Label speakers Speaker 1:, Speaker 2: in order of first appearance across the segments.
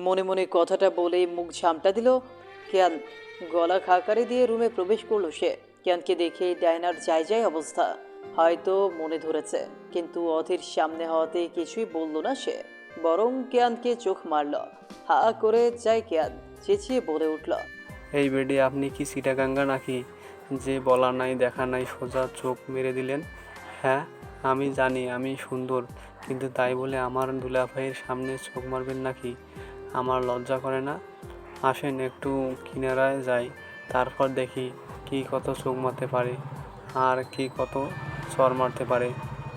Speaker 1: মনে মনে কথাটা বলেই মুখ ঝামটা দিল কেয়ান। গলা খাকারি দিয়ে রুমে প্রবেশ করলো সে। কেয়ানকে দেখে ডায়নার যায় যায় অবস্থা। হয়তো মনে ধরেছে, কিন্তু অধীর সামনে হওয়াতে কিছুই বলল না সে, বরং কেয়ানকে চোখ মারল। হা করে যায় কেয়ান, চেঁচিয়ে বলে উঠল,
Speaker 2: এই বেডি, আপনি কি চিটাগাঙ্গা নাকি যে বলা নাই দেখা নাই সোজা চোখ মেরে দিলেন? হ্যাঁ, আমি জানি আমি সুন্দর, কিন্তু তাই বলে আমার দুলাভাইয়ের সামনে চোখ মারবেন নাকি? আমার লজ্জা করে না? আসেন একটু কিনারায় যাই, তারপর দেখি কি কত চোখ মারতে পারে আর কি কত চর মারতে পারে।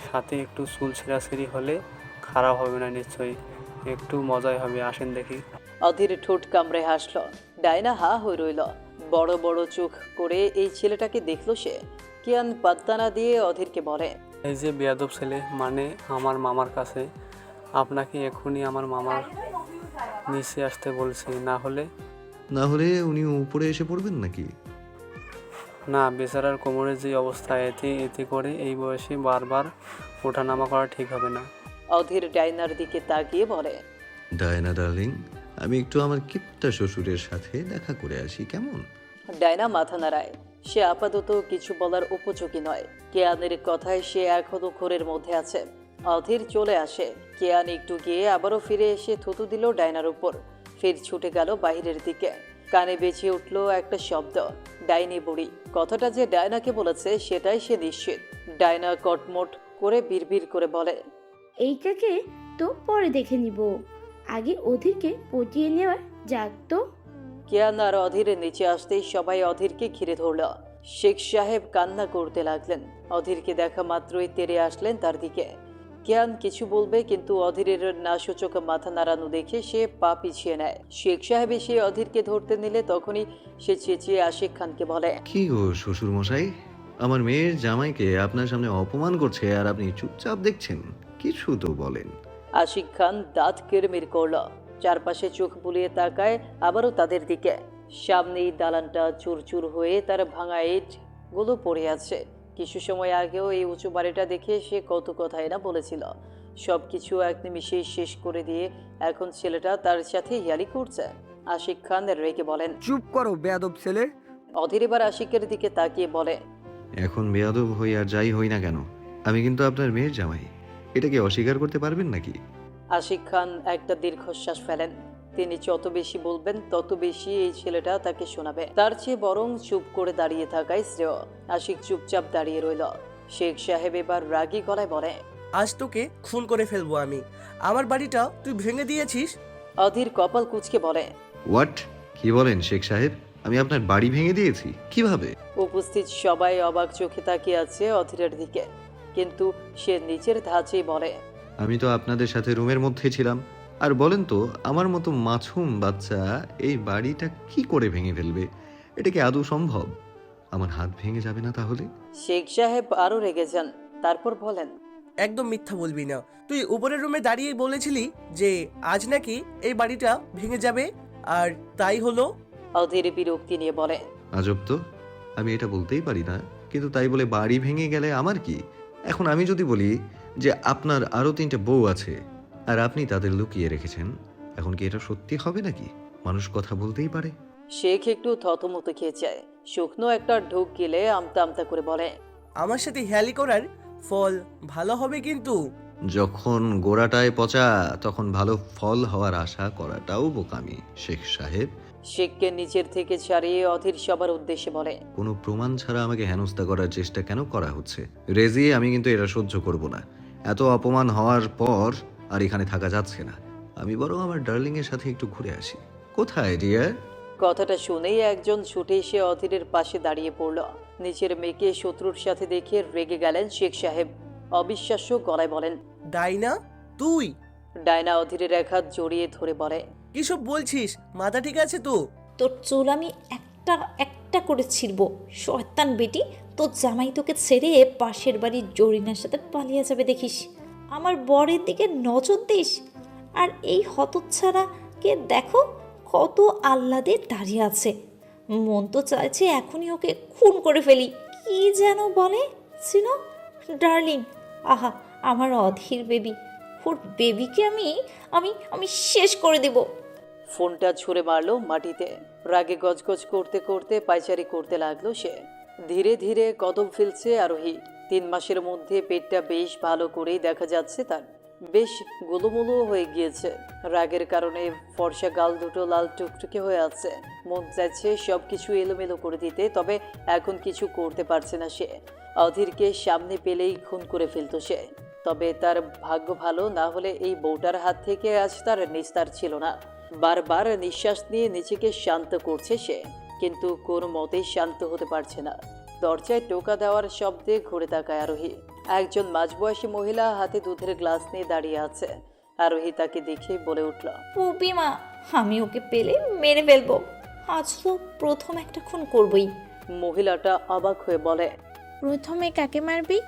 Speaker 2: সাথে একটু চুল ছেঁড়াছেড়ি হলে খারাপ হবে না নিশ্চয়ই, একটু মজাই হবে। আসেন দেখি।
Speaker 1: অধীর ঠোঁট কামড়ে হাসল। ডায়না হা হয়ে রইল। বড় বড় চোখ করে এই ছেলেটাকে দেখলো সে। কিয়ান পাত্তা না দিয়ে অধীরকে বলে,
Speaker 2: এই যে বেয়াদব ছেলে, মানে আমার মামার কাছে, আপনাকে এখনই আমার মামার নিচে আসতে বলছি,
Speaker 3: না হলে উনি উপরে এসে পড়বেন নাকি?
Speaker 2: না। বেচারার কোমরের যে অবস্থা, এতে এতে করে এই বয়সে বারবার ওঠানামা করা ঠিক হবে না।
Speaker 1: অধীর ডায়নার দিকে তাকিয়ে বলে,
Speaker 3: ডায়না ডার্লিং, আমি একটু আমার কিপটা শ্বশুরের সাথে দেখা করে আসি, কেমন?
Speaker 1: ডায়না মাথা নাড়ায়। সে আপাতত কিছু বলার উপযোগী নয়। কেয়ানের কথায় সে এখনো ঘোরের মধ্যে আছে। অধীর চলে আসে। কেয়ান একটু গিয়ে আবারও ফিরে এসে থুতু দিল ডায়নার উপর। ফির ছুটে গেল বাইরের দিকে। কানে বেজে উঠল একটা শব্দ, ডাইনি বুড়ি। কথাটা যে ডায়নাকে বলেছে সেটাই সে নিশ্চিত। ডায়না কটমট করে বিড়বিড় করে বলে,
Speaker 4: এইটাকে তো পরে দেখে নিব, আগে অধীরকে পটিয়ে নেওয়া যাক তো।
Speaker 1: কেয়ান আর অধীরের নিচে আসতেই সবাই অধীরকে ঘিরে ধরল। শেখ সাহেব কান্না করতে লাগলেন। অধীরকে দেখা মাত্রই তেড়ে আসলেন তার দিকে। কেয়ান কিছু বলবে, কিন্তু অধীরের নাসূচক মাথা নাড়ানো দেখে সে পা পিছিয়ে নেয়। শেখ সাহেব এসে অধীরকে ধরতে নিলে তখনই সে চেঁচিয়ে আশিক খানকে বলে,
Speaker 3: কি গো শ্বশুর মশাই, আমার মেয়ের জামাইকে আপনার সামনে অপমান করছে আর আপনি চুপচাপ দেখছেন? কিছু তো বলেন।
Speaker 1: আশিক খান দাঁত কিরমির করল। চারপাশে চোখ বুলিয়ে তাকায় আবারও তাদের দিকে। সামনেই দালানটা চুরচুর হয়ে তার ভাঙা ইট গুলো পড়ে আছে। কিছু সময় আগেও এই উঁচু বাড়িটা দেখে সে কত কথাই না বলেছিল। সবকিছু এক নিমিষেই শেষ করে দিয়ে এখন ছেলেটা তার সাথে হিয়ালি করছে। আশিক খান রেগে বলেন,
Speaker 5: চুপ করো বেয়াদব ছেলে।
Speaker 1: অধীর এবার আশিকের দিকে তাকিয়ে বলে,
Speaker 3: এখন বেয়াদব হই আর যাই হই না কেন, আমি কিন্তু আপনার মেয়ের জামাই। এটাকে অস্বীকার করতে পারবেন নাকি?
Speaker 1: আশিক খান একটা দীর্ঘশ্বাস ফেলেন। তিনি যত বেশি বলবেন তত বেশি এই ছেলেটা তাকে শোনাবে। তার চেয়ে বরং চুপ করে দাঁড়িয়ে থাকাই শ্রেয়। আশিক চুপচাপ দাঁড়িয়ে রইল। শেখ সাহেব এবার রাগী গলায় বলে,
Speaker 5: আজ তোকে খুন করে ফেলবো আমি। আমার বাড়িটা তুই ভেঙে দিয়েছিস।
Speaker 1: অধীর কপাল কুঁচকে বলে,
Speaker 3: হোয়াট? কি বলেন শেখ সাহেব? আমি আপনার বাড়ি ভেঙে দিয়েছি? কিভাবে?
Speaker 1: উপস্থিত সবাই অবাক চোখে তাকিয়ে আছে অধীরের দিকে, কিন্তু সে নিচের ধাঁচেই বলে,
Speaker 3: আমি তো আপনাদের সাথে রুমের মধ্যে ছিলাম। আর বলেন তো, আমার মতো মাছুম বাচ্চা এই বাড়িটা কি করে ভেঙে ফেলবে? এটা কি আদৌ সম্ভব? আমার হাত ভেঙে যাবে না তাহলে?
Speaker 1: শেখ সাহেব আরো রেগে যান। তারপর বলেন,
Speaker 5: একদম মিথ্যা বলবি না। তুই উপরের রুমে দাঁড়িয়ে বলেছিলি যে আজ নাকি এই বাড়িটা ভেঙে যাবে, আর তাই হলো।
Speaker 1: অধীর বিরক্তি নিয়ে বলে,
Speaker 3: আজব তো, আমি এটা বলতেই পারি না, কিন্তু তাই বলে বাড়ি ভেঙে গেলে আমার কি? এখন আমি যদি বলি যে আপনার আরো 3টে বউ আছে আর আপনি তাদের লুকিয়ে রেখেছেন, এখন কি এটা সত্যি হবে নাকি? মানুষ কথা বলতেই পারে।
Speaker 1: শেখ একটু থতমত খেয়ে যায়। শুকনো একটা ঢোক গিলে আমতা আমতা করে বলে,
Speaker 5: আমার সাথে হেয়ালি করার ফল ভালো হবে কিন্তু।
Speaker 3: যখন গোড়াটায় পচা, তখন ভালো ফল হওয়ার আশা করাটাও বোকামি শেখ সাহেব।
Speaker 1: শেখকে নিচের থেকে ছাড়িয়ে অধীর সবার উদ্দেশ্যে বলে,
Speaker 3: কোনো প্রমাণ ছাড়া আমাকে হেনস্থা করার চেষ্টা কেন করা হচ্ছে? রেজি, আমি কিন্তু এটা সহ্য করব না। এত অপমান হওয়ার পর আর এখানে থাকা যাচ্ছে না। আমি বরং আমার ডার্লিং এর সাথে একটু ঘুরে আসি। কোথায় ডিয়ার?
Speaker 1: কথাটা শুনেই একজন ছুটে এসে অধীরের পাশে দাঁড়িয়ে পড়ল। নিচের মেয়েকে শত্রুর সাথে দেখে রেগে গেলেন শেখ সাহেব। অবিশ্বাস্য গলায় বলেন,
Speaker 5: ডাইনা, তুই
Speaker 1: ডায়না অধীরের এক হাত জড়িয়ে ধরে বলে,
Speaker 5: কিসব বলছিস? মাথা ঠিক আছে তো?
Speaker 6: তোর চুল আমি একটা একটা করে ছিঁড়ব। শয়তান বেটি, তোর জামাই তোকে ছেড়ে পাশের বাড়ির জরিনার সাথে পালিয়ে যাবে দেখিস। আমার বরের দিকে নজর দিস। আর এই হতচ্ছাড়াকে দেখো কত আহ্লাদে দাঁড়িয়ে আছে। মন তো চাইছে এখনই ওকে খুন করে ফেলি। কি যেন বলে ছিল, ডার্লিং। আহা, আমার অধীর বেবি। ওর বেবিকে আমি আমি আমি শেষ করে দেব।
Speaker 1: ফোনটা ছুঁড়ে মারলো মাটিতে। রাগে গজগজ করতে করতে পায়চারি করতে লাগলো সে। ধীরে ধীরে কদম ফেলছে আরোহী। 3 মাসের মধ্যে পেটটা বেশ ভালো করেই দেখা যাচ্ছে তার। বেশ গোলুমোলু হয়ে গিয়েছে। রাগের কারণে ফর্সা গাল দুটো লাল টুকটুকে হয়ে আছে। মন চাইছে সব কিছু এলোমেলো করে দিতে, তবে এখন কিছু করতে পারছে না সে। অধীরকে সামনে পেলেই খুন করে ফেলতো সে। তবে তার ভাগ্য ভালো, না হলে এই বউটার হাত থেকে আজ তার নিস্তার ছিল না। বারবার নিঃশ্বাস নিয়ে নিজেকে শান্ত করছে সে, কিন্তু কোনো মতেই শান্ত হতে পারছে না। দরজায় টোকা দেওয়ার শব্দে ঘুরে তাকায় আরোহী। একজন মাঝবয়সী মহিলা হাতে দুধের গ্লাস নিয়ে দাঁড়িয়ে আছে। আরোহী তাকে দেখে বলে উঠল,
Speaker 6: পুপিমা, আমি ওকে পেলে মেরে ফেলবো। আজ তো প্রথম একটা খুন করবই।
Speaker 1: মহিলাটা অবাক হয়ে বলে।
Speaker 4: প্রথমে কাকে মারবি?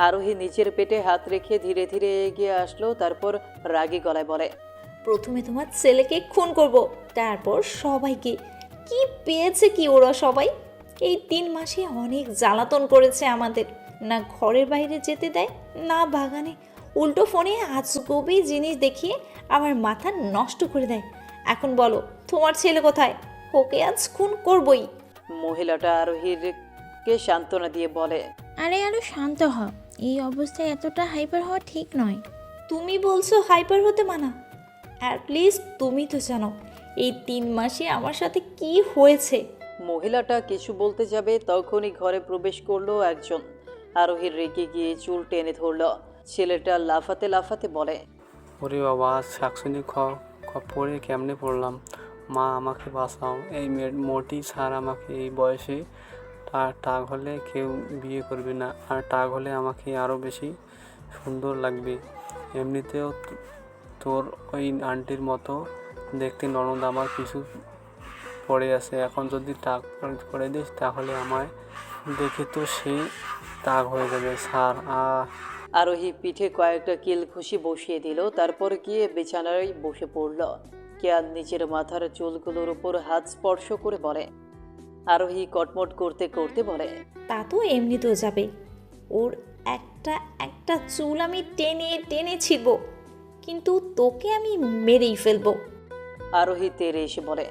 Speaker 1: আরোহী নিচের পেটে হাত রেখে ধীরে ধীরে এগিয়ে আসলো। তারপর রাগী গলায় বলে,
Speaker 6: প্রথমে তোমার ছেলেকে খুন করব, তারপর সবাইকে। কি পেয়েছে কি ওরা সবাই? এই 3 মাসে অনেক জ্বালাতন করেছে আমাদের। না ঘরের বাইরে যেতে দেয়, না বাগানে। উল্টো ফোনে আজগবি জিনিস দেখিয়ে আমার মাথা নষ্ট করে দেয়। এখন বলো, তোমার ছেলে কোথায়? ওকে আজ খুন করবই।
Speaker 1: মহিলাটা আরোহীরকে সান্ত্বনা দিয়ে বলে,
Speaker 4: আরে আরো শান্ত হ। এই অবস্থায় এতটা হাইপার হওয়া ঠিক নয়।
Speaker 6: তুমি বলছো হাইপার হতে মানা? অ্যাটলিস্ট তুমি তো জানো এই 3 মাসে আমার সাথে কি হয়েছে।
Speaker 1: মহিলাটা কিছু বলতে যাবে তখনই ঘরে প্রবেশ করলো একজন। আরোহীর রেগে গিয়ে চুল টেনে ধরল। ছেলেটা লাফাতে লাফাতে বলে,
Speaker 2: ওরে বাবা, আজ শাকসুনি খপ্পরে কেমনে পড়লাম। মা, আমাকে বাঁচাও। এই মোটি ছাড় আমাকে। এই বয়সে টাক হলে কেউ বিয়ে করবে না, আর টাক হলে আমাকে আরও বেশি সুন্দর লাগবে। এমনিতেও তোর ওই আন্টির মতো দেখতে ননদ আমার পিছু পড়ে আছে। এখন যদি টাক করে দিস তাহলে আমায় দেখে তো সে টাক হয়ে যাবে। স্যার
Speaker 1: আরোহী পিঠে কয়েকটা কিল ঘুষি বসিয়ে দিল। তারপর গিয়ে বিছানায় বসে পড়ল। কেয়ান নিচের মাথার চুলগুলোর উপর হাত স্পর্শ করে বলে। আরোহী কটমট করতে করতে বলে,
Speaker 6: তা তো এমনিতেও যাবে। ওর একটা একটা চুল আমি টেনে টেনে ছিড়ব, কিন্তু তোকে আমি মেরেই ফেলবো।
Speaker 1: আরোহী তেরে এসে বলে,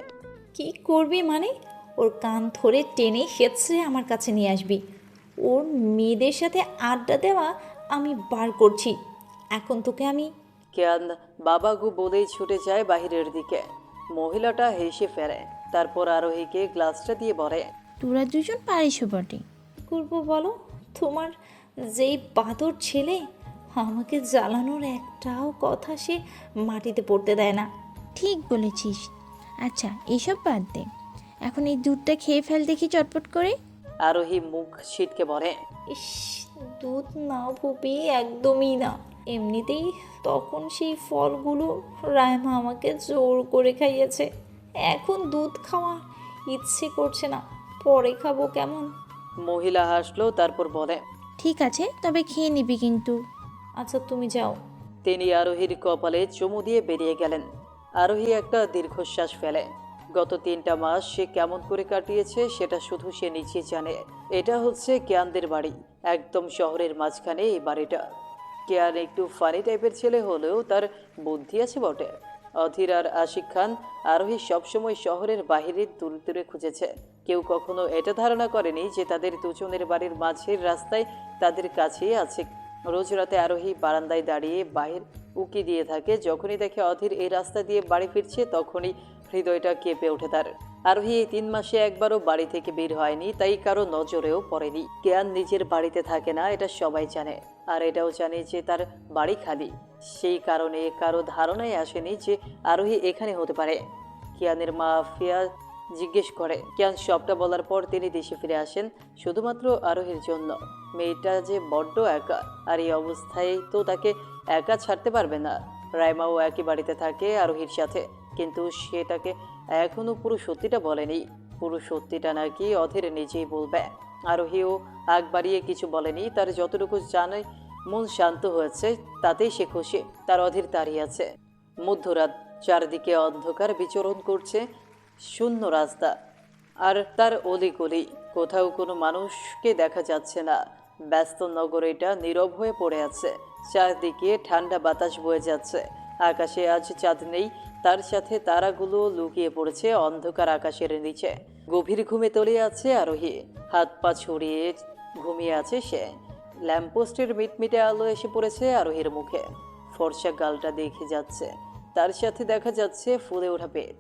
Speaker 6: কি করবি মানে? ওর কান ধরে টেনে হেঁচড়ে আমার কাছে নিয়ে আসবি। ওর মেয়েদের সাথে আড্ডা দেওয়া আমি বার করছি। এখন তোকে আমি।
Speaker 1: কেয়ান বাবাগু বলেই ছুটে যায় বাহিরের দিকে। মহিলাটা হেসে ফেলে। তারপর আরোহীকে গ্লাসটা দিয়ে বলে,
Speaker 4: তোরা দুজন পারিস বটে।
Speaker 6: করবো বলো? তোমার যেই বাদর ছেলে, আমাকে জ্বালানোর একটাও কথা সে মাটিতে পড়তে দেয় না।
Speaker 4: ঠিক বলেছিস। আচ্ছা, এসব বাদ দে, এখন এই দুধটা খেয়ে ফেল দেখি চটপট করে।
Speaker 1: আরোহী মুখ ছিটকে বলে,
Speaker 6: ইস, দুধ না ভুপি, একদমই না। এমনিতেই তখন সেই ফলগুলো রায়মা আমাকে জোর করে খাইয়েছে। এখন দুধ খাওয়া ইচ্ছে করছে না, পরে খাবো কেমন।
Speaker 1: মহিলা হাসলো। তারপর বলে,
Speaker 4: ঠিক আছে, তবে খেয়ে নিবি কিন্তু।
Speaker 6: আচ্ছা তুমি যাও।
Speaker 1: তিনি আরোহীর কপালে চুমু দিয়ে বেরিয়ে গেলেন। আরোহী একটা দীর্ঘশ্বাস ফেলে। গত 3টা মাস সে কেমন করে কাটিয়েছে সেটা শুধু সে নিজেই জানে। এটা হচ্ছে কেয়ানদের বাড়ি, একদম শহরের মাঝখানে এই বাড়িটা। কেয়ান একটু ফানি টাইপের ছেলে হলেও তার বুদ্ধি আছে বটে। অধীর আর আশিক খান আরোহী সবসময় শহরের বাহিরে দূরে দূরে খুঁজেছে। কেউ কখনো এটা ধারণা করেনি যে তাদের দুজনের বাড়ির মাঝের রাস্তায় তাদের কাছেই আছে। রোজ রাতে আরোহী বারান্দায় দাঁড়িয়ে বাহির উকি দিয়ে থাকে। যখনই দেখে অধীর এই রাস্তা দিয়ে বাড়ি ফিরছে তখনই হৃদয়টা কেঁপে ওঠে তার। আরোহী এই 3 মাসে একবারও বাড়ি থেকে বের হয়নি, তাই কারো নজরেও পড়েনি। কেয়ান নিজের বাড়িতে থাকে না, এটা সবাই জানে। আর এটাও জানে যে তার বাড়ি খালি। সেই কারণে কারো ধারণায় আসেনি যে আরোহী এখানে হতে পারে। কেয়ানের মাফিয়া জিজ্ঞেস করে। কেয়ান সবটা বলার পর তিনি দেশে ফিরে আসেন শুধুমাত্র আরোহীর জন্য। মেয়েটা যে বড্ড একা, আর এই অবস্থায় তো তাকে একা ছাড়তে পারবে না। রাইমাও একই বাড়িতে থাকে আরোহীর সাথে, কিন্তু সে তাকে এখনো পুরো সত্যিটা বলেনি। পুরো সত্যিটা নাকি অধীর নিজেই বলবে। আরোহীও আগ বাড়িয়ে কিছু বলেনি। তার যতটুকু জানে মন শান্ত হয়েছে, তাতেই সে খুশি। তার অধীর দাঁড়িয়ে আছে। মধ্যরাত, চারদিকে অন্ধকার বিচরণ করছে। শূন্য রাস্তা আর তার অলিগলি, কোথাও কোনো মানুষকে দেখা যাচ্ছে না। ব্যস্ত নগরীটা নীরব হয়ে পড়ে আছে। চারদিকে ঠান্ডা বাতাস বয়ে যাচ্ছে। আকাশে আজ চাঁদ নেই, তার সাথে তারাগুলো লুকিয়ে পড়েছে অন্ধকার আকাশের নিচে। গভীর ঘুমে তলিয়ে আছে আরোহী, হাত পা ছড়িয়ে ঘুমিয়ে আছে সে। ল্যাম্পপোস্টের মিটমিটে আলো এসে পড়েছে আরোহীর মুখে, ফর্সা গালটা দেখে যাচ্ছে, তার সাথে দেখা যাচ্ছে ফুলে ওঠা পেট।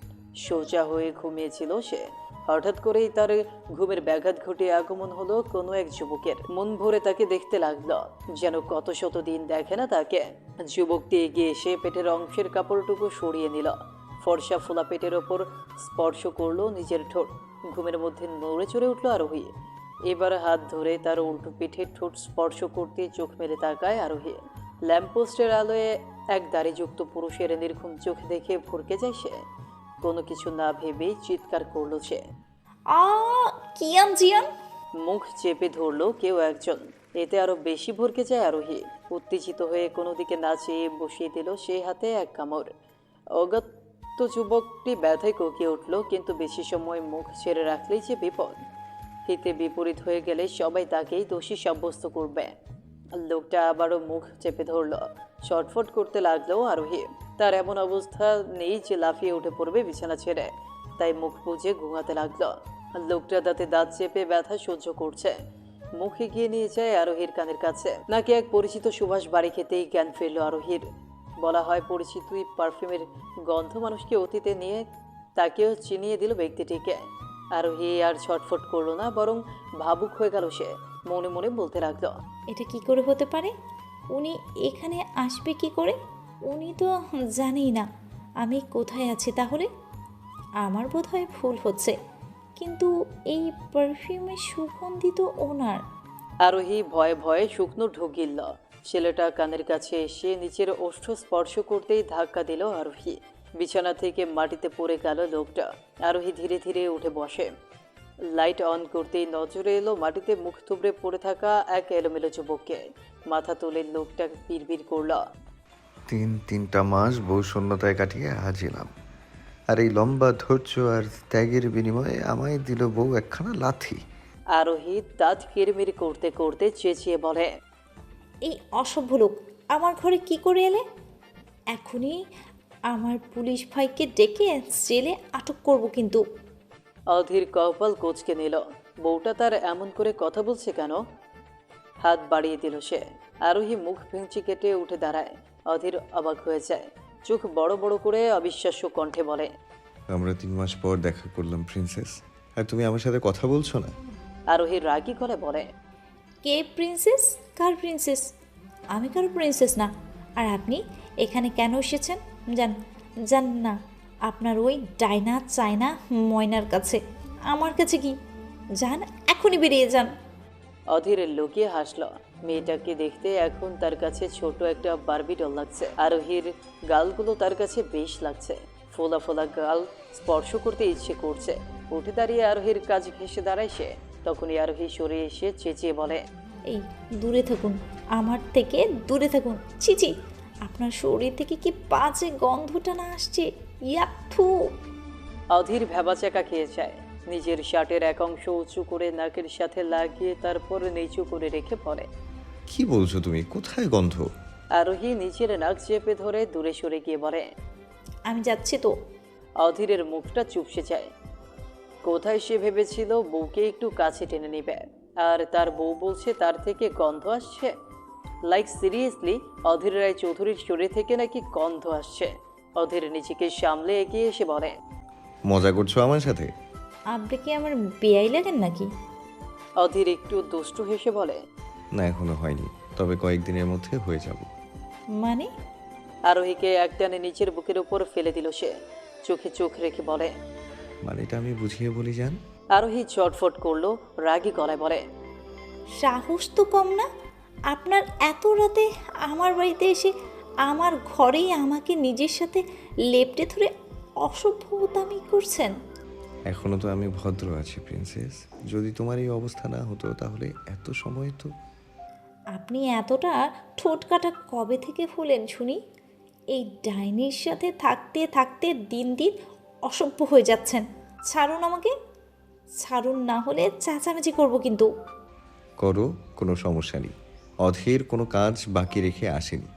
Speaker 1: সোজা হয়ে ঘুমিয়েছিল সে। হঠাৎ করেই তার ঘুমের ব্যাঘাত ঘটিয়ে আগমন হলো কোনো এক যুবকের। মন ভরে তাকে দেখতে লাগলো, যেন কত শত দিন দেখে না তাকে। যুবকটি এগিয়ে এসে পেটের অংশের কাপড়টুকু সরিয়ে নিল, ফর্সা ফোলা পেটের ওপর স্পর্শ করলো নিজের ঠোঁট। ঘুমের মধ্যে নড়ে চড়ে উঠল আরোহী। এবার হাত ধরে তার উল্টো পিঠে ঠোঁট স্পর্শ করতে চোখ মেলে তাকায় আরোহী। ল্যাম্পপোস্টের আলোয় এক দাড়িযুক্ত পুরুষের নির্ঘুম চোখ দেখে ভরকে যায় সে। কোনো কিছু না ভেবেই চিৎকার করলো সে।
Speaker 6: আ কিয়ান জিয়ান!
Speaker 1: মুখ চেপে ধরলো কেউ একজন, এতে আরো বেশি ভরকে যায় আরোহী। উত্তেজিত হয়ে কোনো দিকে না চেয়ে বসিয়ে দিল সে হাতে এক কামড়। অগত্য যুবকটি ব্যথায় কোকিয়ে উঠল, কিন্তু বেশি সময় মুখ ছেড়ে রাখলেই যে বিপদ। হিতে বিপরীত হয়ে গেলে সবাই তাকেই দোষী সাব্যস্ত করবে। লোকটা আবারও মুখ চেপে ধরল, ছটফট করতে লাগলো আরোহী। তার এমন অবস্থা নেই যে লাফিয়ে উঠে পড়বে বিছানা ছেড়ে, তাই মুখ বুজে ঘুমাতে লাগলো। লোকটা দাঁতে দাঁত চেপে ব্যথা সহ্য করছে। মুখ এগিয়ে নিয়ে যায় আরোহীর কানের কাছে। নাকি এক পরিচিত সুবাস বাড়ি খেতেই জ্ঞান ফিরল আরোহীর। বলা হয় পরিচিত পারফিউমের গন্ধ মানুষকে অতীতে নিয়ে তাকেও চিনিয়ে দিল ব্যক্তিটিকে। আরোহী আর ছটফট করলো না, বরং ভাবুক হয়ে গেল সে। মনে মনে বলতে লাগলো,
Speaker 6: এটা কি করে হতে পারে? উনি এখানে আসবে কি করে? উনি তো জানেই না আমি কোথায় আছি। তাহলে আমার বোধহয় ভুল হচ্ছে, কিন্তু এই পারফিউমের সুগন্ধি তো ওনার।
Speaker 1: আরোহী ভয়ে ভয়ে শুকনো ঢোক গিলল। ছেলেটা কানের কাছে এসে নিচের ওষ্ঠ স্পর্শ করতেই ধাক্কা দিল আরোহী। বিছানা থেকে মাটিতে পড়ে গেল লোকটা। আরোহী ধীরে ধীরে উঠে বসে। লাইট অন করতেই নজরে এলো মাটিতে মুখ থুবড়ে পড়ে থাকা এক এলোমেলো যুবককে। মাথা তুলে লোকটা বিড়বিড় করল,
Speaker 3: তিনটা মাস বউ শূন্যতায় কাটিয়ে আজ এলাম, আর এই লম্বা ধৈর্য আর ত্যাগের বিনিময়ে আমায় দিল বউ একখানা লাথি।
Speaker 1: আরোহী দাঁত কিরমির করতে করতে চেঁচিয়ে বলে,
Speaker 6: এই অসভ্য লোক আমার ঘরে কি করে এলে? এখনই আমার পুলিশ ভাইকে ডেকে জেলে আটক করব কিন্তু।
Speaker 1: অধীর কপাল কোচকে নিল। বউটা তার এমন করে কথা বলছে কেন? হাত বাড়িয়ে দিল সে। আরোহী মুখ ভেঙচি কেটে উঠে দাঁড়ায়। অধীর অবাক হয়ে যায়, চোখ বড় বড় করে অবিশ্বাস্য কণ্ঠে বলে,
Speaker 3: আমরা 3 মাস পর দেখা করলাম প্রিন্সেস, আর তুমি আমার সাথে কথা বলছো না?
Speaker 1: আরোহী রাগী গলায় বলে,
Speaker 6: কে প্রিন্সেস? কার প্রিন্সেস? আমি কারো প্রিন্সেস না। আর আপনি এখানে কেন এসেছেন? যান না আপনার ওই ডাইনা চায়না ময়নার কাছে। আমার কাছে কি? যান, এখনই বেরিয়ে যান।
Speaker 1: অধীর লুকিয়ে হাসল। মেয়েটাকে দেখতে এখন তার কাছে ছোট একটা বারবি ডল লাগছে। আরোহীর গালগুলো তার কাছে বেশ লাগছে। ফোলা ফোলা গাল স্পর্শ করতে ইচ্ছে করছে। উঠে দাঁড়িয়ে আরোহীর কাজ ঘেঁষে দাঁড়ায় সে। তখনই আরোহী সরে এসে চেঁচিয়ে বলে,
Speaker 6: এই দূরে থাকুন, আমার থেকে দূরে থাকুন। ছিচি, আপনার শরীর থেকে কি বাজে গন্ধটা না আসছে? ইয়াথু!
Speaker 1: অধীর ভ্যাবাচাকা খেয়ে যায়। নিজের শার্টের এক অংশ উঁচু করে নাকের সাথে লাগিয়ে তারপর নিচু করে রেখে পড়ে।
Speaker 3: কি বলছো তুমি? কোথায় গন্ধ?
Speaker 1: আরোহী নিচের নাক চেপে ধরে দূরে সরে গিয়ে বলে,
Speaker 6: আমি যাচ্ছি তো।
Speaker 1: অধীরের মুখটা চুপসে যায়। কোথায় সে ভেবেছিল বউকে একটু কাছে টেনে নেবে, আর তার বউ বলছে তার থেকে গন্ধ আসছে। লাইক সিরিয়াসলি, অধীর রায় চৌধুরীর শরীর থেকে নাকি গন্ধ আসছে। অধীর নিজেকে সামলে এগিয়ে এসে বলে,
Speaker 3: মজা করছো আমার সাথে?
Speaker 6: আপনি কি আমার বেয়াই লাগেন নাকি?
Speaker 1: অধীর একটু দুষ্টু হেসে বলে,
Speaker 3: না, এখনো হয়নি, তবে কয়েকদিনের মধ্যে হয়ে যাব।
Speaker 6: মানে?
Speaker 1: আরোহীকে একটানে নিচের বুকের উপর ফেলে দিল সে। চোখে চোখ রেখে বলে,
Speaker 3: মানে এটা আমি বুঝিয়ে বলি জান।
Speaker 1: আরোহী চটফট করলো, রাগী গলায় বলে,
Speaker 6: সাহস তো কম না আপনার! এত রাতে আমার বাড়িতে এসে আমার ঘরেই আমাকে নিজের সাথে লেপটে ধরে অসভ্যতামি করছেন।
Speaker 3: এখনো তো আমি ভদ্র আছি প্রিন্সেস। যদি তোমার এই অবস্থা না হতো তাহলে এত সময় তো।
Speaker 6: আপনি এতটা ঠোঁট কাটা কবে থেকে হলেন শুনি? এই ডাইনির সাথে থাকতে থাকতে দিন দিন অসভ্য হয়ে যাচ্ছেন। ছাড়ুন আমাকে, ছাড়ুন, না হলে চেঁচামেচি করব কিন্তু।
Speaker 3: করো, কোনো সমস্যা নেই। অধীর কোনো কাজ বাকি রেখে আসেনি।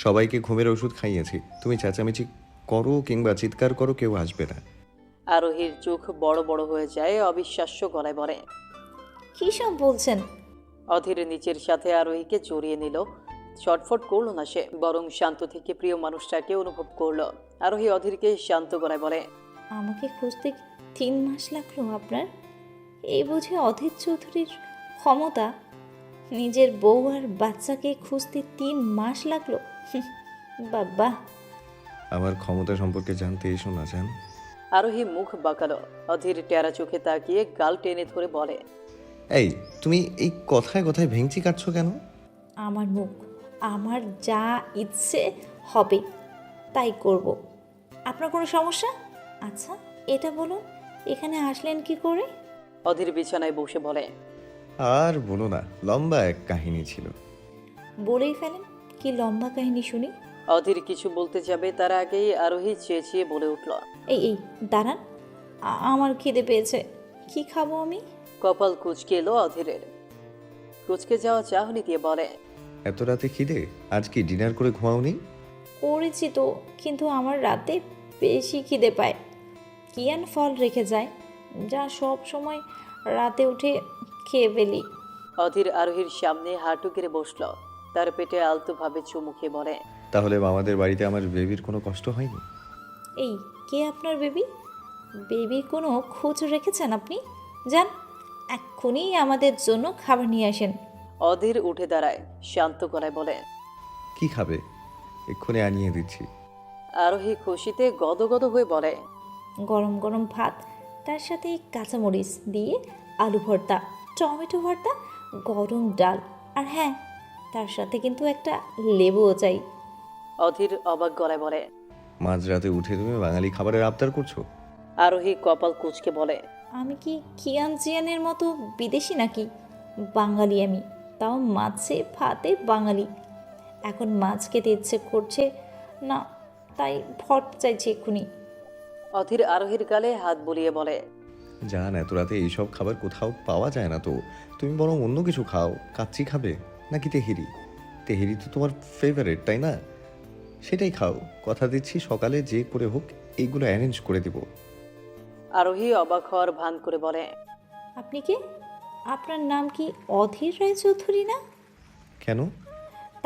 Speaker 3: সবাইকে ঘুমের ওষুধ খাইয়েছি, তুমি চেঁচামেচি করো কিংবা চিৎকার করো, কেউ আসবে না।
Speaker 1: আরোহীর চোখ বড় বড় হয়ে যায়, অবিশ্বাস্য গলায় বলে।
Speaker 6: কী সব বলছেন?
Speaker 1: অধীর নিচের সাথে আরোহীকে জড়িয়ে নিল। ছটফট করলো না সে, বরং শান্ত থেকে প্রিয় মানুষটাকে অনুভব করলো। আরোহী অধীরকে শান্ত গলায় বলে।
Speaker 6: আমাকে খুঁজতে 3 মাস লাগলো আপনার? এই বুঝে অধীর চৌধুরীর ক্ষমতা? নিজের বউ আর বাচ্চাকে খুঁজতে 3 মাস লাগলো? বাবা!
Speaker 3: আমার ক্ষমতা সম্পর্কে জানতে এসো না জান।
Speaker 1: আরোহী মুখ বাঁকালো। অধীর টেরা চোখে তাকিয়ে গাল টেনে ধরে বলে।
Speaker 3: এই, তুমি এই কথায় কথায় ভেঙচি কাটছো কেন?
Speaker 6: আমার মুখ, আমার যা ইচ্ছে হবে তাই করব। আপনার কোনো সমস্যা? আচ্ছা এটা বলুন, এখানে আসলেন কি করে?
Speaker 1: অধীর বিছানায় বসে বলে।
Speaker 3: আর বলো না, লম্বা এক কাহিনী ছিল।
Speaker 6: বলেই ফেলেন, কি লম্বা কাহিনী শুনি।
Speaker 1: অধীর কিছু বলতে যাবে তার আগেই আরোহী চেঁচিয়ে বলে উঠল।
Speaker 6: এই দাঁড়ান, আমার খিদে পেয়েছে, কি খাবো আমি?
Speaker 1: কপাল কুঁচকে এলো অধীরের। কুঁচকে যাওয়া চাহনি দিয়ে বলে।
Speaker 3: এত রাতে খিদে? আজ কি ডিনার করে ঘুমাওনি?
Speaker 6: করেছি তো, কিন্তু আমার রাতে বেশি খিদে পায়। কিয়ান ফল রেখে যায়, যা সব সময় রাতে উঠে খেয়ে ফেলি।
Speaker 1: অধীর আরোহীর সামনে হাঁটু গেড়ে বসল। তার পেটে আলতোভাবে চুমু খেয়ে বলে।
Speaker 3: তাহলে আমাদের বাড়িতে আমার বেবির কোনো কষ্ট হয়নি?
Speaker 6: এই, কে আপনার বেবি? বেবির কোনো খোঁজ রেখেছেন আপনি? যান, এক্ষুনি আমাদের জন্য খাবার নিয়ে আসেন।
Speaker 1: অধীর উঠে দাঁড়ায়, শান্ত গলায় বলে।
Speaker 3: কি খাবে? এক্ষুনি আনিয়ে দিচ্ছি।
Speaker 1: আরোহী খুশিতে গদগদ হয়ে বলে।
Speaker 6: গরম গরম ভাত, তার সাথে কাঁচামরিচ দিয়ে আলু ভর্তা, টমেটো ভর্তা, গরম ডাল, আর হ্যাঁ, তার সাথে কিন্তু একটা লেবুও চাই।
Speaker 1: অধীর অবাক গলায় বলে।
Speaker 3: মাঝরাতে উঠে তুমি বাঙালি খাবারের আবদার করছো?
Speaker 1: আরোহী কপাল কুঁচকে বলে।
Speaker 6: আমি কি কিয়ান জিয়ানের মতো বিদেশি নাকি? বাঙালি আমি, তাও মাছে ভাতে বাঙালি। এখন মাছ খেতে ইচ্ছে করছে না, তাই ভর্তা চাইছি এক্ষুনি।
Speaker 1: অধীর আরোহীর গালে হাত বুলিয়ে বলে।
Speaker 3: জান, এত রাতে এইসব খাবার কোথাও পাওয়া যায় না তো। তুমি বরং অন্য কিছু খাও। কাচ্চি খাবে নাকি তেহেরি? তেহেরি তো তোমার ফেভারিট, তাই না? সেটাই খাও। কথা দিচ্ছি সকালে যে করে হোক এইগুলো অ্যারেঞ্জ করে দিব।
Speaker 1: আরোহী অবাক হওয়ার ভান করে বলে।
Speaker 6: আপনি কে? আপনার নাম কি অধীর রায়চৌধুরী না?
Speaker 3: কেন?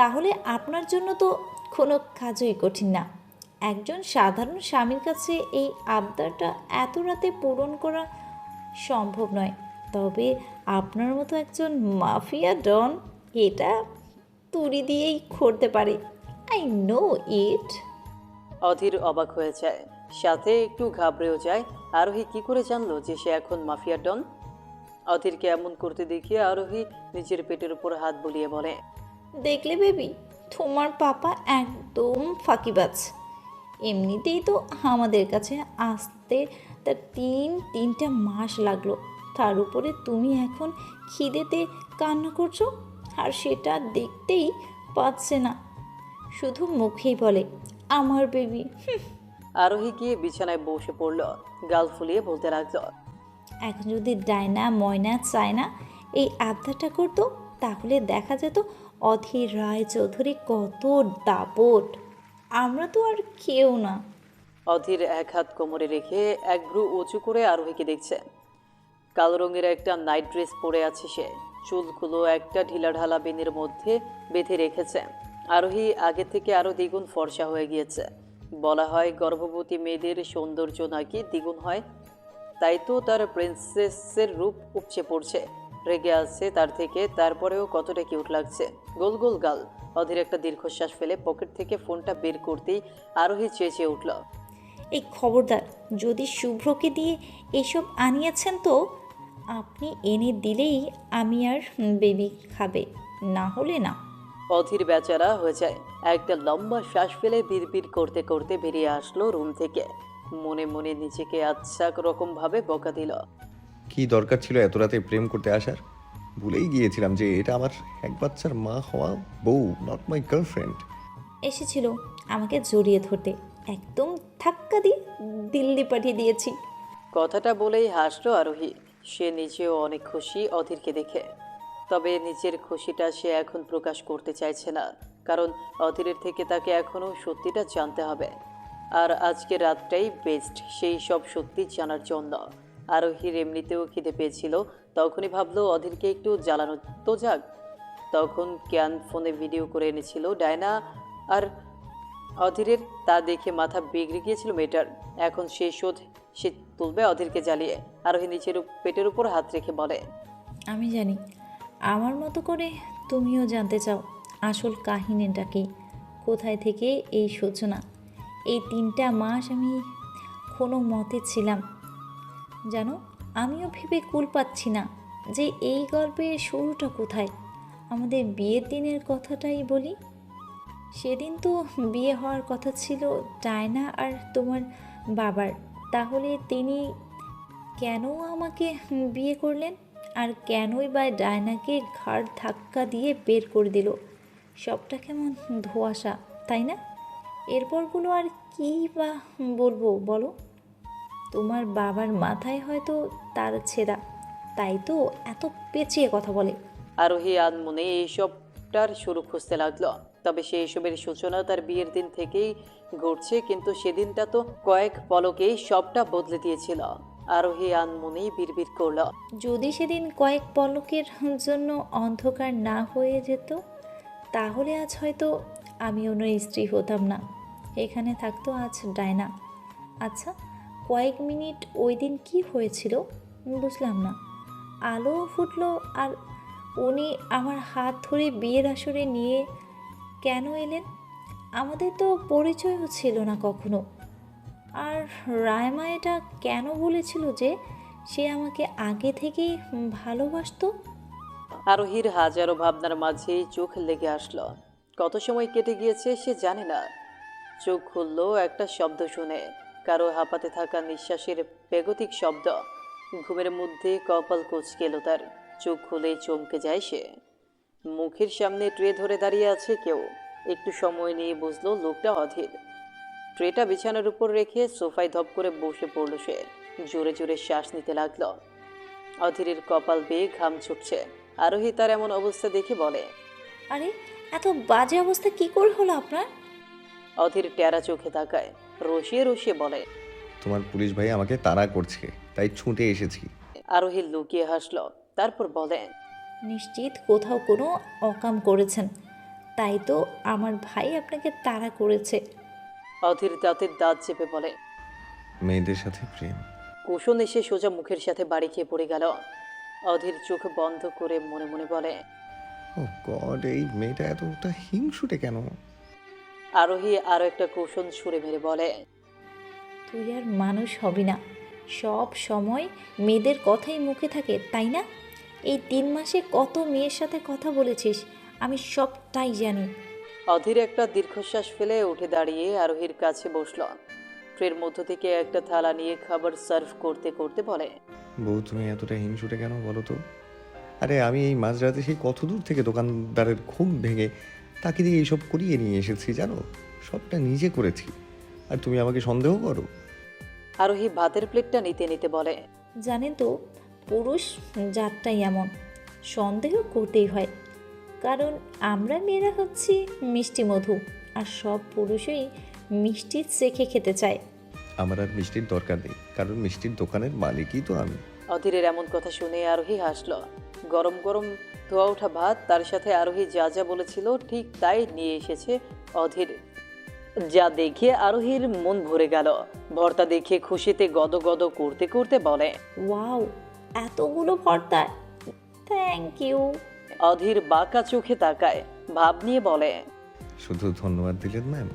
Speaker 6: তাহলে আপনার জন্য তো কোনো কাজই কঠিন না। একজন সাধারণ স্বামীর কাছে এই আবদারটা এত রাতে পূরণ করা সম্ভব নয়, তবে আপনার মতো একজন মাফিয়া ডন এটা তুড়ি দিয়েই করতে পারে। আই নো ইট।
Speaker 1: অধীর অবাক হয়ে যায়, সাথে একটু ঘাবড়েও যায়। আরোহী কি করে জানলো যে সে এখন মাফিয়া ডন? অধীরকে এমন করতে দেখিয়ে আরোহী নিজের পেটের উপর হাত বুলিয়ে বলে।
Speaker 6: দেখলে বেবি, তোমার পাপা একদম ফাঁকিবাজ। এমনিতেই তো আমাদের কাছে আসতে তার তিনটা মাস লাগলো, তার উপরে তুমি এখন খিদেতে কান্না করছো, আর সেটা দেখতেই পাচ্ছে না, শুধু মুখেই বলে আমার বেবি।
Speaker 1: আরোহী গিয়ে বিছানায় বসে পড়ল, গাল ফুলিয়ে বলতে লাগলো।
Speaker 6: এখন যদি ডায়না ময়না চায়না এই আবদারটা করতো, তাহলে দেখা যেত অধীর রায়চৌধুরী কত দাপট। আমরা তো আর কেউ না।
Speaker 1: অধীর এক হাত কোমরে রেখে এক ভ্রু উঁচু করে আরোহীকে দেখছে। কালো রঙের একটা নাইট ড্রেস পরে আছে সে। চুলগুলো একটা ঢিলাঢালা বেনের মধ্যে বেঁধে রেখেছে। আরোহী আগে থেকে আরও দ্বিগুণ ফর্সা হয়ে গিয়েছে। বলা হয় গর্ভবতী মেয়েদের সৌন্দর্য নাকি দ্বিগুণ হয়, তাই তো তার প্রিন্সেসের রূপ উপচে পড়ছে। রেগে আছে তার থেকে, তারপরেও কতটা কিউট লাগছে। গোল গোল গাল। অধীর একটা দীর্ঘশ্বাস ফেলে পকেট থেকে ফোনটা বের করতেই আরোহী চেঁচিয়ে উঠল।
Speaker 6: এই খবরদার, যদি শুভ্রকে দিয়ে এসব আনিয়েছেন তো আপনি এনে দিলেই আমি আর বেবি খাবে, না হলে না।
Speaker 1: অধীর বেচারা হয়ে যায়। একটা লম্বা শ্বাস ফেলে বিড়বিড় করতে করতে বেরিয়ে আসলো রুম থেকে। মনে মনে নিজেকে আচ্ছা রকমভাবে বকা দিল।
Speaker 3: কি দরকার ছিল এত রাতে প্রেম করতে আসার? ভুলেই গিয়েছিলাম যে এটা আমার এক বাচ্চার মা হওয়া বউ, নট মাই গার্লফ্রেন্ড।
Speaker 6: এসেছিল আমাকে জড়িয়ে ধরতে, একদম ধাক্কা দিয়ে দিল্লি পাঠিয়ে দিয়েছি।
Speaker 1: কথাটা বলেই হাসলো আরোহী। সে নিজেও অনেক খুশি অধীরকে দেখে, তবে নিজের খুশিটা সে এখন প্রকাশ করতে চাইছে না। কারণ অধীরের থেকে তাকে এখনও সত্যিটা জানতে হবে। আর আজকে রাতটাই বেস্ট সেই সব সত্যি জানার জন্য। আরোহীর এমনিতেও খিদে পেয়েছিল, তখনই ভাবলো অধীরকে একটু জ্বালানো তো যাক। তখন ক্যান ফোনে ভিডিও করে এনেছিল ডায়না আর অধীরের, তা দেখে মাথা বিগড়ে গিয়েছিল মেয়েটার। এখন সেই শোধ সে তুলবে অধীরকে জ্বালিয়ে। আরোহী নিচের পেটের উপর হাত রেখে বলে,
Speaker 6: আমি জানি আমার মতো করে তুমিও জানতে চাও আসল কাহিনীটা কি, কোথায় থেকে এই সূচনা। এই 3টা মাস আমি কোনো মতে ছিলাম জানো, আমিও ভেবে কুল পাচ্ছি না যে এই গল্পের শুরুটা কোথায়। আমাদের বিয়ের দিনের কথাটাই বলি। সেদিন তো বিয়ে হওয়ার কথা ছিল ডায়না আর তোমার বাবার, তাহলে তিনি কেন আমাকে বিয়ে করলেন? আর কেনই বা ডায়নাকে ঘাড় ধাক্কা দিয়ে বের করে দিল? সবটা কেমন ধোঁয়াশা, তাই না? এরপরগুলো আর কী বা বলবো বলো? তোমার বাবার মাথায় হয়তো তার ছেঁড়া, তাই তো এত পেঁচিয়ে কথা বলে।
Speaker 1: আরোহী আনমনে এইসবটার শুরু খুঁজতে লাগলো। তবে সে এসবের সূচনা তার বিয়ের দিন থেকেই ঘটছে, কিন্তু সেদিনটা তো কয়েক পলকেই সবটা বদলে দিয়েছিল। আরোহী আনমনেই বিড়বিড় করলো,
Speaker 6: যদি সেদিন কয়েক পলকের জন্য অন্ধকার না হয়ে যেত, তাহলে আজ হয়তো আমি অন্য স্ত্রী হতাম না, এখানে থাকতো আজ ডায়না। আচ্ছা, কয়েক মিনিট ওই দিন কী হয়েছিল বুঝলাম না। আলো ফুটলো আর উনি আমার হাত ধরে বিয়ের আসরে নিয়ে কেন এলেন? আমাদের তো পরিচয়ও ছিল না কখনো। আর রায়মা এটা কেন বলেছিল যে সে আমাকে আগে থেকেই ভালোবাসতো?
Speaker 1: আরোহীর হাজারো ভাবনার মাঝেই চোখ লেগে আসলো। কত সময় কেটে গিয়েছে সে জানে না। চোখ খুললো একটা শব্দ শুনে, কারো হাঁপাতে থাকা নিঃশ্বাসের বেগতিক শব্দ। ঘুমের মধ্যে কপাল কুঁচকে এলো তার। চোখ খুলেই চমকে যায় সে। মুখের সামনে ট্রে ধরে দাঁড়িয়ে আছে কেউ। একটু সময় নিয়ে বুঝলো লোকটা অধীর। ট্রেটা বিছানার উপর রেখে সোফায় ধপ করে বসে পড়ল সে। জোরে জোরে শ্বাস নিতে লাগলো। অধীরের কপাল বেয়ে ঘাম ছুটছে। আরোহী তার এমন অবস্থা দেখে বলে,
Speaker 6: আরে এত বাজে অবস্থা কি করে হলো আপনার?
Speaker 1: অধীর টেরা চোখে তাকায়, রসিয়ে রসিয়ে বলে,
Speaker 3: তোমার পুলিশ ভাই আমাকে তাড়া করছে, তাই ছুটে এসেছি।
Speaker 1: আরোহী লুকিয়ে হাসলো, তারপর বলে,
Speaker 6: নিশ্চিত কোথাও কোনো অকাম করেছেন, তাই তো আমার ভাই আপনাকে তাড়া করেছে।
Speaker 1: অধীর দাঁতের দাঁত চেপে বলে,
Speaker 3: মেয়েদের সাথে প্রেম।
Speaker 1: কুশন এসে সোজা মুখের সাথে বাড়ি খেয়ে পড়ে গেল। অধীর চোখ বন্ধ করে মনে মনে বলে,
Speaker 3: ও গড, এই মেয়েটা এতটা হিংসুটে কেন?
Speaker 1: আরোহী আরো একটা কুশন ছুঁড়ে মেরে বলে,
Speaker 6: তুই আর মানুষ হবি না, সব সময় মেয়েদের কথাই মুখে থাকে তাই না? এই 3 মাসে কত মেয়ের সাথে কথা বলেছিস, আমি সবটাই জানি।
Speaker 1: অধীর একটা দীর্ঘশ্বাস ফেলে উঠে দাঁড়িয়ে আরোহীর কাছে বসল। ট্রের মধ্য থেকে একটা থালা নিয়ে খাবার সার্ভ করতে করতে বলে,
Speaker 3: বউ, তুমি এতটা হিংসুটে কেন বলো তো? আরে আমি এই মাঝরাতে সেই কত দূর থেকে দোকানদারের ঘুম ভেঙে তাকে দিয়ে এইসব করিয়ে নিয়ে এসেছি জানো, সবটা নিজে করেছি, আর তুমি আমাকে সন্দেহ করো?
Speaker 1: আরোহী ভাতের প্লেটটা নিতে নিতে বলে,
Speaker 6: জানেন তো, পুরুষ জাতটাই এমন, সন্দেহ করতেই হয়, কারণ আমরা মেয়েরা হচ্ছি মিষ্টি মধু, আর সব পুরুষই মিষ্টি চেখে খেতে চায়।
Speaker 3: আমার আর মিষ্টির দরকার নেই, কারণ মিষ্টির দোকানের মালিকই তো আমি।
Speaker 1: অধীরের এমন কথা শুনে আরোহী হাসল। গরম গরম ধোয়া ওঠা ভাত, তার সাথে আরোহী যা যা বলেছিল ঠিক তাই নিয়ে এসেছে অধীর। যা দেখে আরোহীর মন ভরে গেল। ভর্তা দেখে খুশিতে গদগদ করতে করতে বলে,
Speaker 6: ওয়াও, এতগুলো ভর্তা, থ্যাংক ইউ।
Speaker 1: অধীর বাঁকা চোখে তাকায়, ভাব নিয়ে বলে,
Speaker 3: শুধু ধন্যবাদ দিলেন ম্যাম,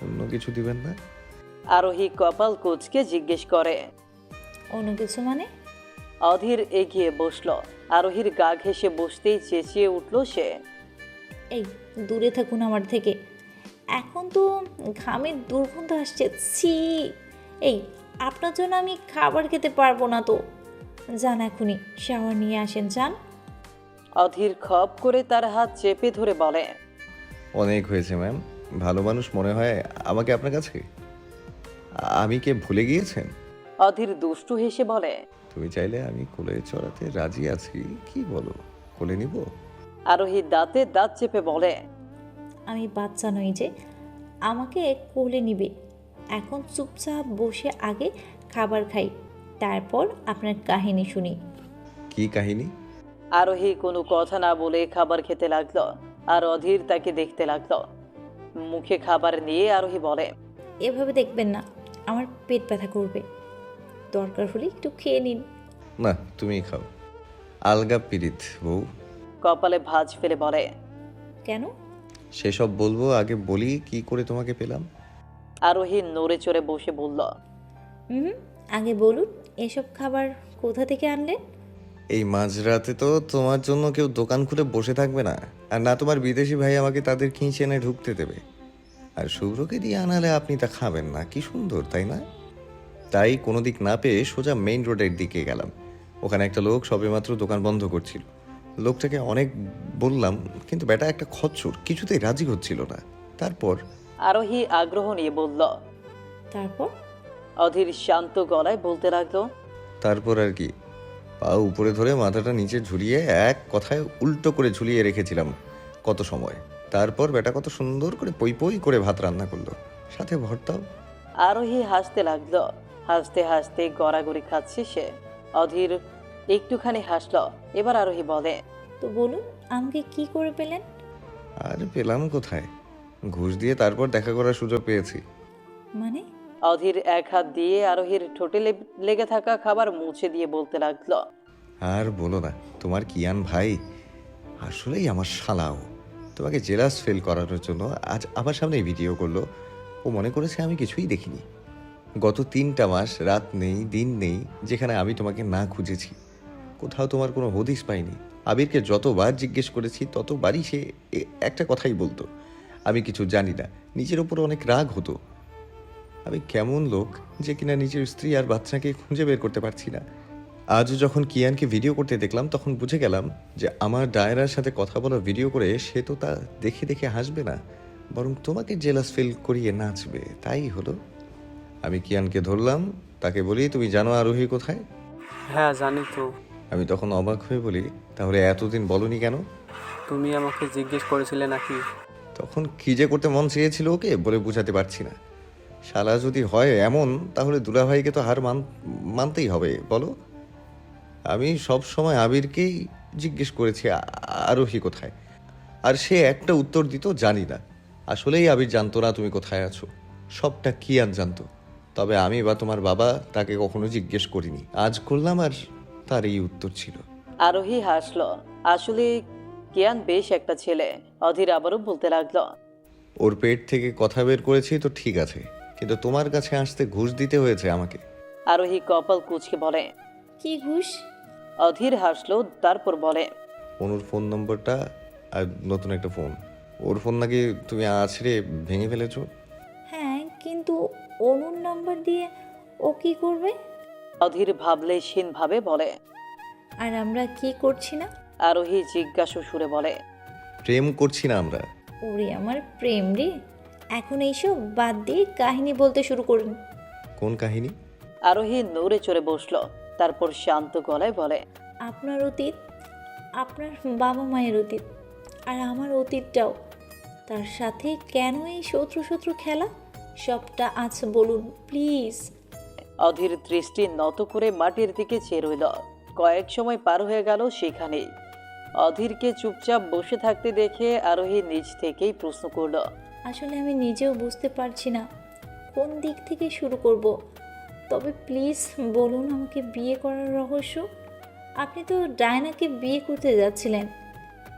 Speaker 3: অন্য কিছু দিবেন না?
Speaker 1: আরোহী কপাল কুঁচকে জিজ্ঞেস করে,
Speaker 6: অন্য কিছু মানে?
Speaker 1: অধীর এগিয়ে বসলো। আরোহীর গা ঘেঁষে বসতেই চেঁচিয়ে উঠল সে,
Speaker 6: এই দূরে থাকুন আমার থেকে, এখন তো ঘামের দুর্গন্ধ আসছে, ছি। এই আপনার জন্য আমি খাবার খেতে পারবো না তো, যান এখনই শাওয়ার নিয়ে আসেন, যান।
Speaker 1: অধীর খপ করে তার হাত চেপে ধরে বলে,
Speaker 3: অনেক হয়েছে ম্যাম, ভালো মানুষ মনে হয় আমাকে আপনার কাছে? আমি কে ভুলে গিয়েছেন?
Speaker 1: অধীর দুষ্টু হেসে বলে,
Speaker 3: তুমি চাইলে আমি কোলে চড়াতে রাজি আছি, কি বলো, কোলে নিব?
Speaker 1: আরোহী দাঁতে দাঁত চেপে বলে,
Speaker 6: আমি বাচ্চা নই যে আমাকে কোলে নিবে। এখন চুপচাপ বসে আগে খাবার খাই, তারপর আপনার কাহিনী শুনি।
Speaker 3: কি কাহিনী?
Speaker 1: আরোহী কোনো কথা না বলে খাবার খেতে লাগলো আর অধীর তাকে দেখতে লাগলো। মুখে খাবার নিয়ে আরোহী বলে,
Speaker 6: এভাবে দেখবেন না, আমার পেট ব্যথা করবে। দরকার হলে একটু খেয়ে নিন।
Speaker 3: না, তুমি খাও। আলগা পিরিত বউ।
Speaker 1: কপালে ভাঁজ ফেলে বলে,
Speaker 6: কেন?
Speaker 3: সেসব বলবো, আগে বলি কি করে তোমাকে পেলাম।
Speaker 1: আরোহী নড়ে চড়ে বসে বলল,
Speaker 6: হুম, আগে বলুন এসব খাবার কোথা থেকে আনলেন?
Speaker 3: এই মাঝরাতে তো তোমার জন্য কেউ দোকান খুলে বসে থাকবে না, আর না তোমার বিদেশি ভাই আমাকে তাদের খিঁচে এনে ঢুকতে দেবে। আর শুভ্রকে দিয়ে আনালে আপনি তা খাবেন না। কি সুন্দর, তাই না? তাই কোনো দিক না পেয়ে সোজা মেইন রোডের দিকে গেলাম। ওখানে একটা লোক সবেমাত্র দোকান বন্ধ করছিল। লোকটাকে অনেক বললাম, কিন্তু বেটা একটা খচ্চর, কিছুতেই রাজি হচ্ছিল না। তারপর
Speaker 1: আরোহী আগ্রহ নিয়ে বলল।
Speaker 6: তারপর?
Speaker 1: অধীর শান্ত গলায় বলতে লাগলো,
Speaker 3: তারপর আর কি, পা উপরে ধরে মাথাটা নিচে ঝুলিয়ে এক কথায় উল্টো করে ঝুলিয়ে রেখেছিলাম কত সময়। তারপর বেটা কত সুন্দর করে পই পই করে ভাত রান্না করলো, সাথে ভর্তাও।
Speaker 1: আরোহী হাসতে লাগলো। হাসতে হাসতে গড়াগড়ি খাচ্ছে সে। অধীর একটুখানি হাসলো। এবার আরোহী বলে,
Speaker 6: তো বলুন আমাকে কি করে পেলেন?
Speaker 3: আর পেলাম কোথায়, ঘুষ দিয়ে তারপর দেখা করার সুযোগ পেয়েছি।
Speaker 6: মানে?
Speaker 1: অধীর এক হাত দিয়ে আরোহীর ঠোঁটে লেগে থাকা খাবার মুছে দিয়ে বলতে লাগলো,
Speaker 3: আর বলো না, তোমার কিয়ান ভাই আসলেই আমার শালাও। তোমাকে জেলাস ফিল করানোর জন্য আজ আমার সামনেই ভিডিও করলো। ও মনে করেছে আমি কিছুই দেখিনি। গত 3টা মাস রাত নেই দিন নেই যেখানে আমি তোমাকে না খুঁজেছি। কোথাও তোমার কোনো হদিস পাইনি। আবিরকে যতবার জিজ্ঞেস করেছি ততবারই সে একটা কথাই বলতো, আমি কিছু জানি না। নিজের ওপর অনেক রাগ হতো। আমি কেমন লোক যে কিনা নিজের স্ত্রী আর বাচ্চাকে খুঁজে বের করতে পারছি না। আজ যখন কিয়ানকে ভিডিও করতে দেখলাম তখন বুঝে গেলাম যে আমার ডায়রার সাথে কথা বলা ভিডিও করে সে তো তা দেখে দেখে হাসবে না, বরং তোমাকে জেলাস ফিল করিয়ে নাচবে। তাই হলো, আমি কিয়ানকে ধরলাম, তাকে বলি তুমি জানো আরোহী কোথায়?
Speaker 2: হ্যাঁ জানি তো।
Speaker 3: আমি তখন অবাক হয়ে বলি, তাহলে এতদিন বলনি কেন?
Speaker 2: তুমি আমাকে জিজ্ঞেস করেছিলে নাকি?
Speaker 3: তখন কি যে করতে মন চেয়েছিল ওকে বলে বুঝাতে পারছি না। শালা যদি হয় এমন, তাহলে দুলাভাইকে তো মানতেই হবে বলো। আমি সব সময় আবিরকেই জিজ্ঞেস করেছি আরোহী কোথায়, আর সে একটা উত্তর দিত জানি না। আসলেই আবির জানতো না তুমি কোথায় আছো, সবটা কিয়ান জানতো। তবে আমি বা তোমার বাবা তাকে কখনো জিজ্ঞেস করিনি, আজ করলাম আর তার এই উত্তর ছিল।
Speaker 1: আরোহী হাসলো। আসলে কিয়ান বেশ একটা ছেলে। অধীর আবারও বলতে লাগলো,
Speaker 3: ওর পেট থেকে কথা বের করেছি তো ঠিক আছে, কিন্তু তোমার কাছে আসতে ঘুষ দিতে হয়েছে আমাকে।
Speaker 1: আরোহী কপাল কুঁচকে বলে,
Speaker 6: কি ঘুষ?
Speaker 1: অধীর হাসলো। তারপর বলে,
Speaker 3: অনুর ফোন নম্বরটা আর নতুন একটা ফোন। ওর ফোন নাকি তুমি আছড়ে ভেঙে ফেলেছো।
Speaker 6: হ্যাঁ, কিন্তু অনুর নাম্বার দিয়ে ও কি করবে?
Speaker 1: অধীর ভাবলেশীন ভাবে বলে।
Speaker 6: আর আমরা কি করছি না?
Speaker 1: আরোহী জিজ্ঞাসু সুরে বলে,
Speaker 3: প্রেম করছি না আমরা।
Speaker 6: ওরে আমার প্রেম রে! এখন এইসব বাদ দিয়ে কাহিনী বলতে শুরু করুন।
Speaker 3: কোন কাহিনী?
Speaker 1: আরোহী নড়ে চড়ে বসলো। তারপর শান্ত গলায় বলে,
Speaker 6: আপনার অতীত, আপনার বাবা মায়ের অতীত, আর আমার অতীতটাও। তার সাথে কেন এই শত্রু শত্রু খেলা, সবটা আজ বলুন প্লিজ।
Speaker 1: অধীর দৃষ্টি নত করে মাটির দিকে চেয়ে রইল। কয়েক সময় পার হয়ে গেল সেখানেই। অধীরকে চুপচাপ বসে থাকতে দেখে আরোহী নিজ থেকেই প্রশ্ন করল,
Speaker 6: আসলে আমি নিজেও বুঝতে পারছি না কোন দিক থেকে শুরু করব। তবে প্লিজ বলুন আমাকে বিয়ে করার রহস্য। আপনি তো ডায়নাকে বিয়ে করতে যাচ্ছিলেন,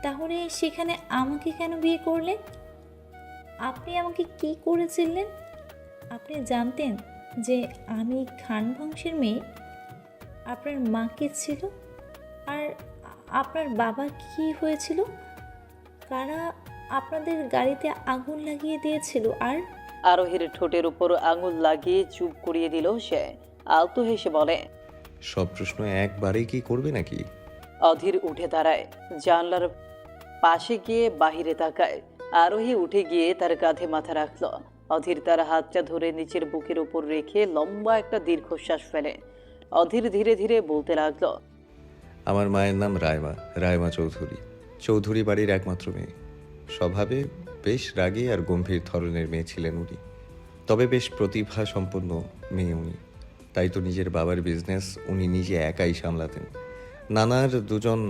Speaker 6: তাহলে সেখানে আমাকে কেন বিয়ে করলেন? আপনি আমাকে কি করেছিলেন? আপনি জানতেন যে আমি খান বংশের মেয়ে? আপনার মা কে ছিল? আর আপনার বাবা কি হয়েছিল? কারা আপনাদের গাড়িতে আগুন লাগিয়ে দিয়েছিল? আর
Speaker 1: আরোহীর ঠোঁটের উপর আঙুল লাগিয়ে চুপ করিয়ে দিল সে। আলতো হেসে বলে,
Speaker 3: সব প্রশ্ন একবারেই কি করবে নাকি?
Speaker 1: অধীর উঠে দাঁড়ায়। জানলার পাশে গিয়ে বাহিরে তাকায়। আরোহী উঠে গিয়ে তার কাঁধে মাথা রাখল। অধীর তার হাতটা ধরে নিচের বুকের উপর রেখে লম্বা একটা দীর্ঘশ্বাস ফেলে। অধীর ধীরে ধীরে বলতে লাগলো,
Speaker 3: আমার মায়ের নাম রায়মা, রায়মা চৌধুরী। চৌধুরী বাড়ির একমাত্র মেয়ে। স্বভাবে বেশ রাগী আর গম্ভীর ধরনের মেয়ে ছিলেন উনি, তবে বেশ প্রতিভা সম্পন্ন মেয়ে উনি। তাই তো নিজের বাবার বিজনেস উনি নিজে একাই সামলাতেন। নানার দুজন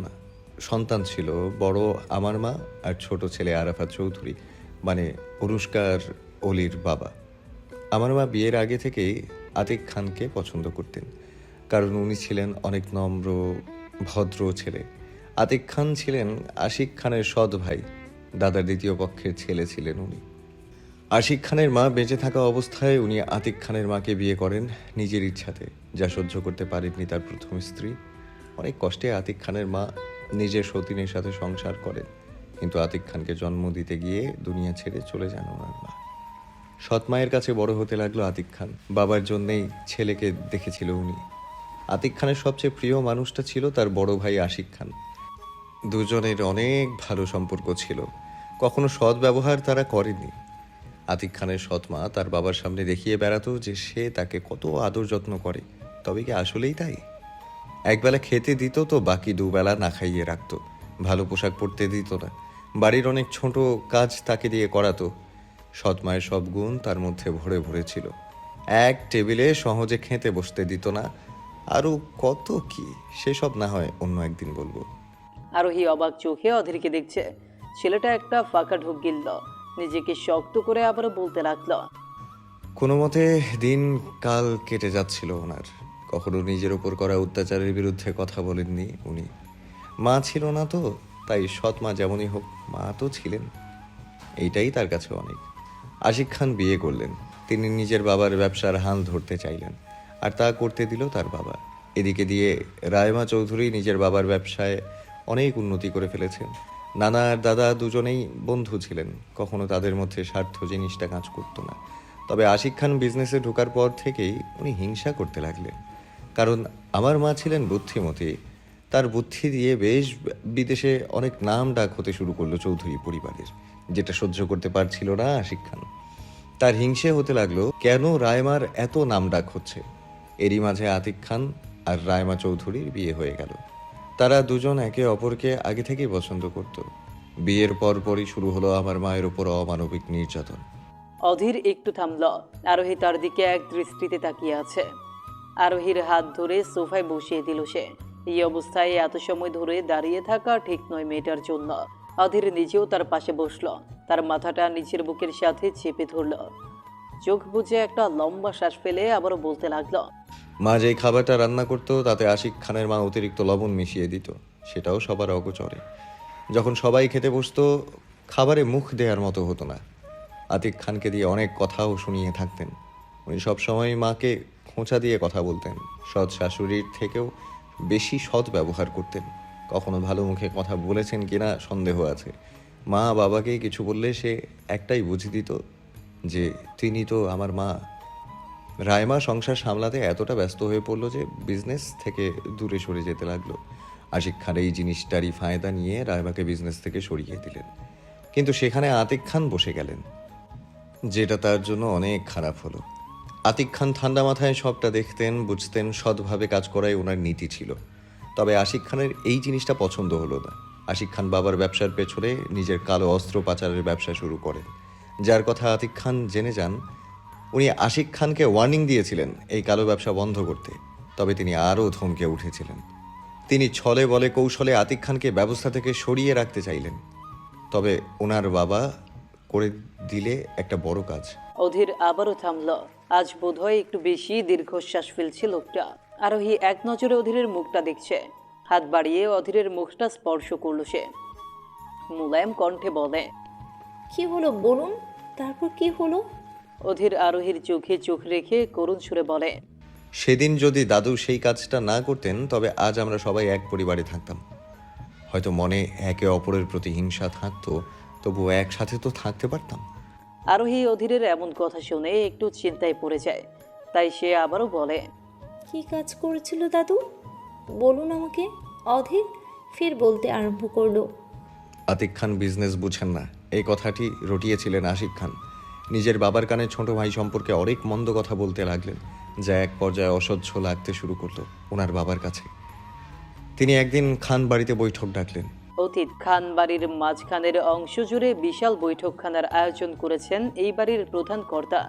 Speaker 3: সন্তান ছিল, বড় আমার মা আর ছোট ছেলে আরাফাত চৌধুরী, মানে অনুষ্কার অলির বাবা। আমার মা বিয়ের আগে থেকেই আতিক খানকে পছন্দ করতেন, কারণ উনি ছিলেন অনেক নম্র ভদ্র ছেলে। আতিক খান ছিলেন আশিক খানের সৎ ভাই, দাদার দ্বিতীয় পক্ষের ছেলে ছিলেন উনি। আশিক খানের মা বেঁচে থাকা অবস্থায় উনি আতিক খানের মাকে বিয়ে করেন নিজের ইচ্ছাতে, যা সহ্য করতে পারেননি তার প্রথম স্ত্রী। অনেক কষ্টে আতিক খানের মা নিজের সতীনের সাথে সংসার করেন, কিন্তু আতিক খানকে জন্ম দিতে গিয়ে দুনিয়া ছেড়ে চলে যান ওনার মা। সৎ মায়ের কাছে বড় হতে লাগলো আতিক খান, বাবার জন্যেই ছেলেকে দেখেছিল উনি। আতিক খানের সবচেয়ে প্রিয় মানুষটা ছিল তার বড় ভাই আশিক খান। দুজনের অনেক ভালো সম্পর্ক ছিল, কখনো সৎ ব্যবহার তারা করেনি। আতিক খানের সৎ মা তার বাবার সামনে দেখিয়ে বেড়াতো যে সে তাকে কত আদর যত্ন করে, তবে কি আসলেই তাই? একবেলা খেতে দিত তো বাকি দুবেলা না খাইয়ে রাখতো, ভালো পোশাক পরতে দিত না, বাড়ির অনেক ছোট কাজ তাকে দিয়ে করাতো। সৎ মায়ের সব গুণ তার মধ্যে ভরে ভরে ছিল। এক টেবিলে সহজে খেতে বসতে দিত না, আরও কত কি, সেসব না হয় অন্য একদিন বলবো।
Speaker 1: আরোহী অবাক চোখে অধীরকে দেখছে। ছেলেটা একটা ফাঁকা ঢোক গিলল, নিজেকে শক্ত করে আবারও বলতে লাগলো,
Speaker 3: কোনো মতে দিন কাল কেটে যাচ্ছিল ওনার। কখনো নিজের ওপর করা অত্যাচারের বিরুদ্ধে কথা বলেননি উনি। মা ছিল না তো, তাই সৎ মা যেমনই হোক মা তো ছিলেন, এইটাই তার কাছে অনেক। আশিক খান বিয়ে করলেন, তিনি নিজের বাবার ব্যবসার হাল ধরতে চাইলেন, আর তা করতে দিল তার বাবা। এদিকে দিয়ে রায়মা চৌধুরী নিজের বাবার ব্যবসায় অনেক উন্নতি করে ফেলেছেন। নানা আর দাদা দুজনেই বন্ধু ছিলেন, কখনো তাদের মধ্যে স্বার্থ জিনিসটা কাজ করতো না। তবে আশিক খান বিজনেসে ঢোকার পর থেকেই উনি হিংসা করতে লাগলেন, কারণ আমার মা ছিলেন বুদ্ধিমতী। তার বুদ্ধি দিয়ে বেশ বিদেশে অনেক নাম ডাক হতে শুরু করলো চৌধুরী পরিবারের, যেটা সহ্য করতে পারছিল না আশিক খান। তার হিংসে হতে লাগলো কেন রায়মার এত নাম ডাক হচ্ছে। এরই মাঝে আতিক খান আর রায়মা চৌধুরীর বিয়ে হয়ে গেল। তারা দুজন একে অপরকে আগে থেকেই পছন্দ করত। বিয়ের পরপরই শুরু হলো আমার মায়ের উপর অমানবিক নির্যাতন।
Speaker 1: অধীর একটু থামল। আরোহী তার দিকে এক দৃষ্টিতে তাকিয়ে আছে। আরোহীর হাত ধরে সোফায় বসিয়ে দিল সে। এই অবস্থায় এত সময় ধরে দাঁড়িয়ে থাকা ঠিক নয় মেয়েটার জন্য। অধীর নিজেও তার পাশে বসল, তার মাথাটা নিজের বুকের সাথে চেপে ধরল। চোখ বুজে একটা লম্বা শ্বাস ফেলে আবারও বলতে লাগলো,
Speaker 3: মা যেই খাবারটা রান্না করতো তাতে আশিক খানের মা অতিরিক্ত লবণ মিশিয়ে দিত, সেটাও সবার অগোচরে। যখন সবাই খেতে বসতো খাবারে মুখ দেওয়ার মতো হতো না। আতিক খানকে দিয়ে অনেক কথাও শুনিয়ে থাকতেন। উনি সবসময় মাকে খোঁচা দিয়ে কথা বলতেন, সৎ শাশুড়ির থেকেও বেশি সৎ ব্যবহার করতেন। কখনো ভালো মুখে কথা বলেছেন কিনা সন্দেহ আছে। মা বাবাকে কিছু বললে সে একটাই বুঝিয়ে দিত যে তিনি তো আমার মা। রায়মা সংসার সামলাতে এতটা ব্যস্ত হয়ে পড়লো যে বিজনেস থেকে দূরে সরে যেতে লাগলো। আশিক খান এই জিনিসটারই ফায়দা নিয়ে রায়মাকে বিজনেস থেকে সরিয়ে দিলেন, কিন্তু সেখানে আতিক খান বসে গেলেন, যেটা তার জন্য অনেক খারাপ হলো। আতিক খান ঠান্ডা মাথায় সবটা দেখতেন, বুঝতেন, সৎভাবে কাজ করাই ওনার নীতি ছিল। তবে আশিক খানের এই জিনিসটা পছন্দ হলো না। আশিক খান বাবার ব্যবসার পেছনে নিজের কালো অস্ত্র পাচারের ব্যবসা শুরু করেন, যার কথা আতিক খান জেনে যান। উনি আশিক খানকে ওয়ার্নিং দিয়েছিলেন এই কালো ব্যবসা বন্ধ করতে, তবে তিনি আরও ধমকে উঠেছিলেন। তিনি ছলে বলে কৌশলে আতিক খানকে ব্যবস্থা থেকে সরিয়ে রাখতে চাইলেন, তবে ওনার বাবা করে দিলে একটা বড় কাজ।
Speaker 1: অধীর আবারও থামল। আজ বোধহয় একটু বেশি দীর্ঘশ্বাস ফেলছে লোকটা। আরোহী এক নজরে অধীরের মুখটা দেখছে। হাত বাড়িয়ে অধীরের মুখটা স্পর্শ করলো সে। মুলায়ম কণ্ঠে বলে,
Speaker 6: কি হলো বলুন, তারপর কি হলো?
Speaker 1: অধীর আরোহীর চোখে চোখ রেখে করুণ সুরে বলে,
Speaker 3: সেদিন যদি দাদু সেই কাজটা না করতেন তবে আজ আমরা সবাই এক পরিবারে থাকতাম। হয়তো মনে একে অপরের প্রতি হিংসা থাকতো, তবুও একসাথে তো থাকতে পারতাম।
Speaker 1: আরোহী অধীরের এমন কথা শুনে একটু চিন্তায় পড়ে যায়। তাই সে আবারও বলে,
Speaker 6: কি কাজ করেছিল দাদু, বলুন আমাকে। অধীর ফের বলতে আরম্ভ করলো,
Speaker 3: আতিক খান বিজনেস বুঝেন না, এই কথাটি রটিয়েছিলেন আশিক খান। নিজের বাবার কানে ছোট ভাই সম্পর্কে অনেক মন্দ কথা বলতে লাগলেন, যা এক পর্যায়ে অসহ্য লাগতে শুরু করলো ওনার বাবার কাছে। তিনি একদিন খান বাড়িতে বৈঠক ডাকলেন।
Speaker 1: অতীত খান বাড়ির মাঝখানের অংশ জুড়ে বিশাল বৈঠকখানার আয়োজন করেছেন এই বাড়ির প্রধান কর্তা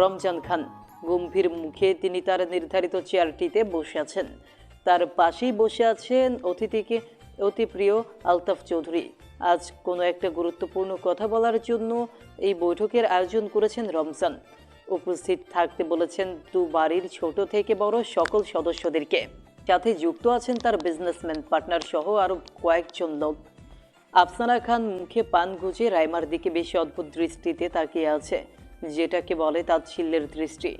Speaker 1: রমজান খান। গম্ভীর মুখে তিনি তার নির্ধারিত চেয়ারটিতে বসে আছেন। তার পাশেই বসে আছেন অতিথিকে অতি প্রিয় আলতাফ চৌধুরী। আজ কোনো একটা গুরুত্বপূর্ণ কথা বলার জন্য এই বৈঠকের আয়োজন করেছেন রমজান। উপস্থিত থাকতে বলেছেন বাড়ির ছোট থেকে বড় সকল সদস্যদেরকে। সাথে যুক্ত আছেন তার বিজনেসম্যান পার্টনার সহ আরও কয়েকজন লোক। আফসানা খান মুখে পান গুজে রাইমার দিকে বেশি অদ্ভুত দৃষ্টিতে তাকিয়ে আছে, যেটাকে বলে তাচ্ছিল্যের দৃষ্টি।